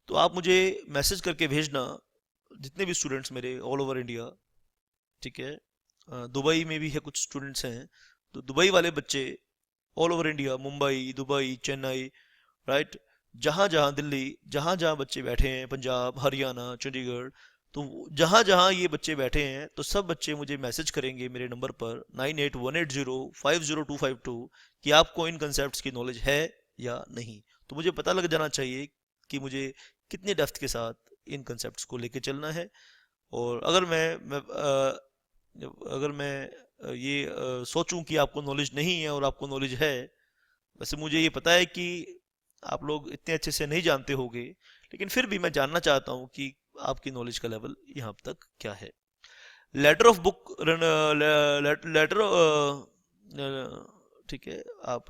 तो आप मुझे मैसेज करके भेजना, जितने भी स्टूडेंट्स मेरे ऑल ओवर इंडिया, ठीक है, दुबई में भी है कुछ स्टूडेंट्स हैं, तो दुबई वाले बच्चे all over India, Mumbai, Dubai, Chennai, right, जहाँ जहाँ, दिल्ली, जहाँ जहाँ बच्चे बैठे हैं, पंजाब, हरियाणा, चंडीगढ़, तो जहाँ जहाँ ये बच्चे बैठे हैं तो सब बच्चे मुझे मैसेज करेंगे मेरे नंबर पर 9818050252 कि आपको इन कंसेप्ट्स की नॉलेज है या नहीं। तो मुझे पता लग जाना चाहिए कि मुझे कितने डेप्थ के साथ इन कंसेप्ट्स को लेके चलना है। और अगर मैं ये सोचूं कि आपको नॉलेज नहीं है और आपको नॉलेज है, वैसे मुझे ये पता है कि आप लोग इतने अच्छे से नहीं जानते होंगे, लेकिन फिर भी मैं जानना चाहता हूं कि आपकी नॉलेज का लेवल यहाँ तक क्या है। लेटर ऑफ बुक, लेटर, ठीक है, आप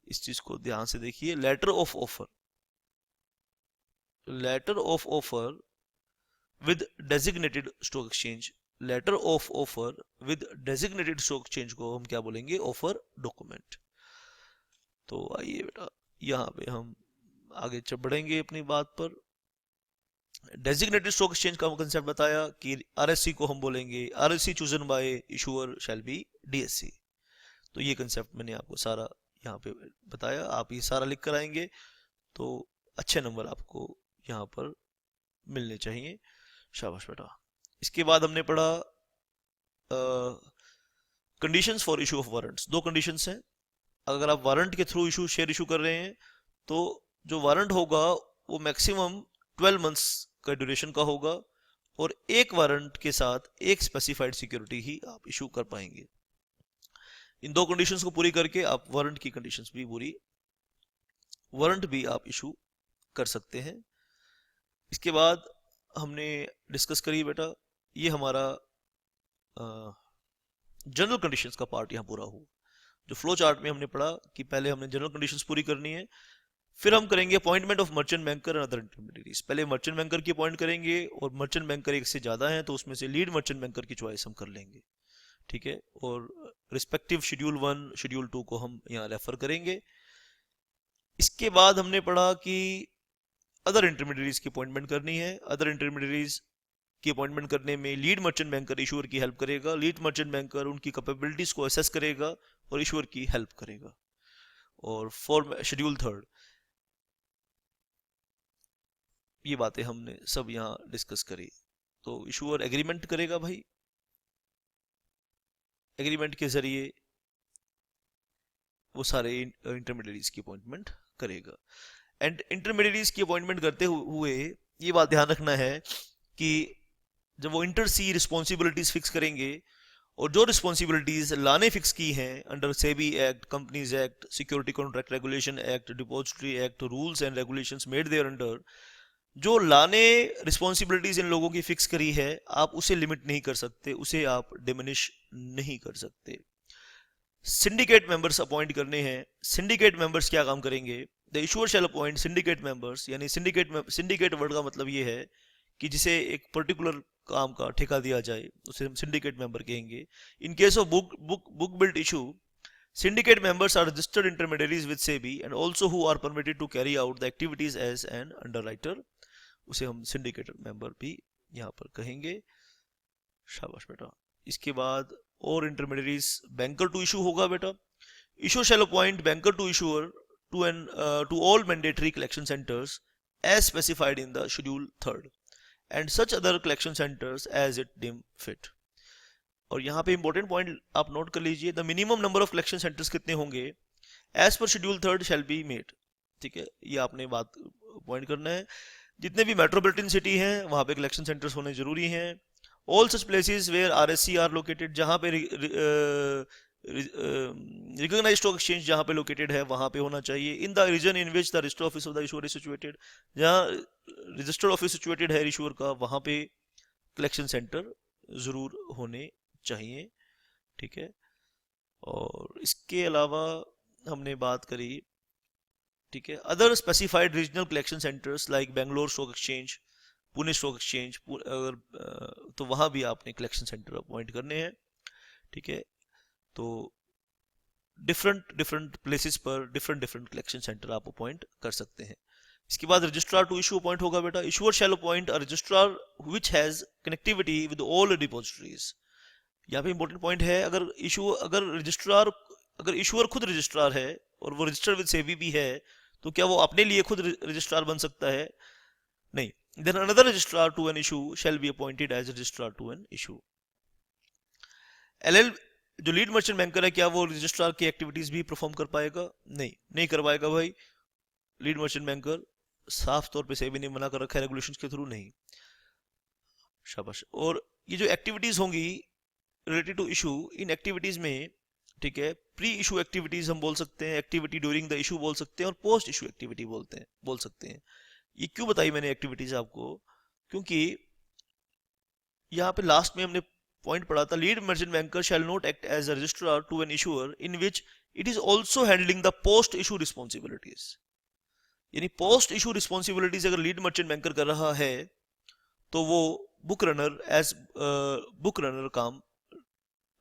इस चीज को ध्यान से देखिए। Letter of offer, letter of offer with designated stock exchange, letter of offer with designated stock exchange को हम क्या बोलेंगे? Offer document. तो आइए बेटा, यहाँ पे हम आगे बढ़ेंगे अपनी बात पर। डेजिग्नेटेड स्टॉक एक्सचेंज का कंसेप्ट बताया कि आरएससी को हम बोलेंगे RSC chosen bye issuer shall be DSC. तो ये कंसेप्ट मैंने आपको सारा यहाँ पे बताया, आप ये सारा लिख कर आएंगे तो अच्छे नंबर आपको यहाँ पर मिलने चाहिए। शाबाश बेटा। इसके बाद हमने पढ़ा conditions for issue of warrants. 2 conditions हैं। अगर आप वारंट के थ्रू शेयर इशू कर रहे हैं तो जो वारंट होगा वो मैक्सिमम 12 मंथ्स का ड्यूरेशन का होगा, और एक वारंट के साथ एक स्पेसिफाइड सिक्योरिटी ही आप इशू कर पाएंगे। इन 2 कंडीशंस को पूरी करके आप वारंट की कंडीशंस भी पूरी, वारंट भी आप इशू कर सकते हैं। इसके बाद हमने डिस्कस करी बेटा, ये हमारा जनरल कंडीशंस का पार्ट यहाँ पूरा हुआ। जो फ्लो चार्ट में हमने पढ़ा कि पहले हमने जनरल कंडीशंस पूरी करनी है, फिर हम करेंगे appointment of merchant banker and other intermediaries. पहले मर्चेंट बैंकर की अपॉइंट करेंगे, और मर्चेंट बैंकर एक से ज्यादा है तो उसमें से लीड मर्चेंट बैंकर की चॉइस हम कर लेंगे, ठीक है। और रिस्पेक्टिव शेड्यूल 1, शेड्यूल 2 को हम यहाँ रेफर करेंगे। इसके बाद हमने पढ़ा कि अदर इंटरमीडियरीज की अपॉइंटमेंट करनी है। अदर इंटरमीडियरीज की अपॉइंटमेंट करने में लीड मर्चेंट बैंकर इशूअर की हेल्प करेगा, लीड मर्चेंट बैंकर उनकी कैपेबिलिटीज को असेस करेगा और इशूअर की हेल्प करेगा। और फॉर शेड्यूल 3 ये बातें हमने सब यहाँ डिस्कस करी। तो इशूअर एग्रीमेंट करेगा भाई, एग्रीमेंट के जरिए वो सारे इंटरमीडियरीज की अपॉइंटमेंट करेगा। एंड इंटरमीडियरीज की अपॉइंटमेंट करते हुए ये बात ध्यान रखना है कि जब वो इंटर सी रिस्पॉन्सिबिलिटीज फिक्स करेंगे, और जो रिस्पॉन्सिबिलिटीज लाने फिक्स की हैं under SEBI act, companies act, security contract regulation act, depository act, rules and regulations made there under, जो लाने रिस्पॉन्सिबिलिटीज इन लोगों की फिक्स करी है, आप उसे लिमिट नहीं कर सकते, उसे आप डिमिनिश नहीं कर सकते। सिंडिकेट मेंबर्स अपॉइंट करने हैं। सिंडिकेट मेंबर्स क्या काम करेंगे? The issuer shall appoint syndicate members, यानी सिंडिकेट वर्ड का मतलब ये है कि जिसे एक पर्टिकुलर काम का ठेका दिया जाए उसे हम सिंडिकेट मेंबर कहेंगे। In case of book built issue, Syndicate members are registered intermediaries with SEBI and also who are permitted to carry out the activities as an underwriter. उसे हम syndicate member भी यहाँ पर कहेंगे। शाबाश बेटा। इसके बाद और intermediaries banker to issue होगा बेटा। Issuer shall appoint banker to issuer to all mandatory collection centers as specified in the schedule 3rd and such other collection centers as it deem fit. और यहाँ पे इंपॉर्टेंट पॉइंट आप note कर लीजिए, the minimum number of collection centres कितने होंगे as per schedule 3rd shall be made. ठीक है, ये आपने बात पॉइंट करना है। जितने भी मेट्रोपॉलिटन सिटी हैं वहाँ पे कलेक्शन सेंटर्स होने जरूरी हैं। All such places where RSC are located, जहाँ पे रिकॉग्नाइज्ड स्टॉक एक्सचेंज जहाँ पे लोकेटेड है वहाँ पे होना चाहिए। In the region in which the register office of the issuer is situated, जहाँ रजिस्टर्ड ऑफिस सिचुएटेड है इशूअर का वहाँ पे कलेक्शन सेंटर जरूर होने चाहिए। ठीक है, और इसके अलावा हमने बात करी, ठीक है, other specified regional collection centres like Bangalore stock exchange, Pune stock exchange, अगर तो वहाँ भी आपने कलेक्शन सेंटर अपॉइंट करने हैं। ठीक है, तो डिफरेंट प्लेसेस पर डिफरेंट कलेक्शन सेंटर आप अपॉइंट कर सकते हैं। इसके बाद रजिस्ट्रार टू इशू अपॉइंट होगा बेटा। Issuer shall appoint a registrar which has connectivity with all depositories. यहाँ पे इंपॉर्टेंट पॉइंट है, अगर इशूअर खुद रजिस्ट्रार है और वो रजिस्टर्ड विद सेबी भी है तो क्या वो अपने लिए खुद रजिस्ट्रार बन सकता है? नहीं। Then another registrar to an issue shall be appointed as registrar to an issue. एलएल जो लीड मर्चेंट बैंकर है, क्या वो रजिस्ट्रार की एक्टिविटीज भी परफॉर्म कर पाएगा? नहीं कर पाएगा भाई। लीड मर्चेंट बैंकर साफ तौर पे सेबी ने मना कर रखा है रेगुलेशंस के थ्रू, नहीं। शाबाश। और ये जो एक्टिविटीज होंगी रिलेटेड टू इशू, इन एक्टिविटीज में, ठीक है, प्री इशू एक्टिविटीज हम बोल सकते हैं, एक्टिविटी ड्यूरिंग द इशू बोल सकते हैं, और पोस्ट इशू एक्टिविटी बोल सकते हैं। ये क्यों बताई मैंने एक्टिविटीज आपको? क्योंकि यहाँ पे लास्ट में हमने पॉइंट पढ़ा था, lead merchant banker shall not act as a registrar to an issuer in which it is also handling the post issue responsibilities. यानी पोस्ट इशू रिस्पॉन्सिबिलिटीज अगर लीड मर्चेंट बैंकर कर रहा है तो वो बुक रनर काम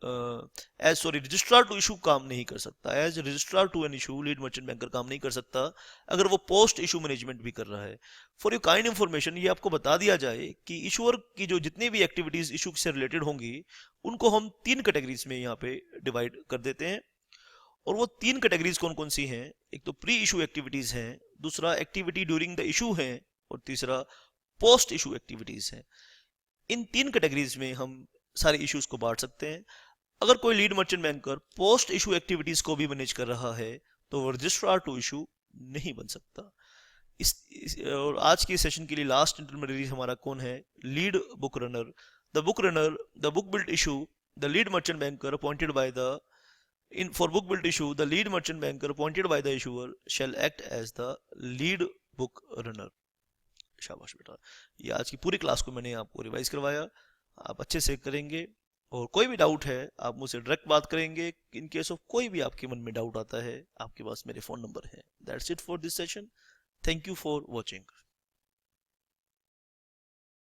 रजिस्ट्रार टू इशू काम नहीं कर सकता। As registrar to an issue lead merchant banker काम नहीं कर सकता अगर वो पोस्ट इशू मैनेजमेंट भी कर रहा है। फॉर यू काइंड इंफॉर्मेशन, ये आपको बता दिया जाए कि इशूअर की जो जितनी भी एक्टिविटीज इशू से रिलेटेड होंगी उनको हम 3 कैटेगरीज में यहाँ पे डिवाइड कर देते हैं। और वो 3 कैटेगरीज कौन कौन सी हैं? एक तो प्री इशू एक्टिविटीज हैं, दूसरा एक्टिविटी ड्यूरिंग द इशू है, और तीसरा पोस्ट इशू एक्टिविटीज हैं। इन 3 कैटेगरीज में हम सारे इश्यूज को बांट सकते हैं। अगर कोई lead merchant banker post issue activities को भी मैनेज कर रहा है तो वो रजिस्ट्रार टू इशू नहीं बन सकता। और आज के सेशन के लिए लास्ट इंटरमीडिएट हमारा कौन है? Lead book runner. The book built issue, the lead merchant banker appointed by the for book built issue the lead merchant banker appointed by the issuer shall act as the lead book runner. शाबाश बेटा, ये आज की पूरी class को मैंने आपको revise करवाया, आप अच्छे से करेंगे। और कोई भी डाउट है आप मुझसे डायरेक्ट बात करेंगे। इन केस ऑफ कोई भी आपके मन में डाउट आता है, आपके पास मेरे फोन नंबर है। That's it for this session. Thank you for watching.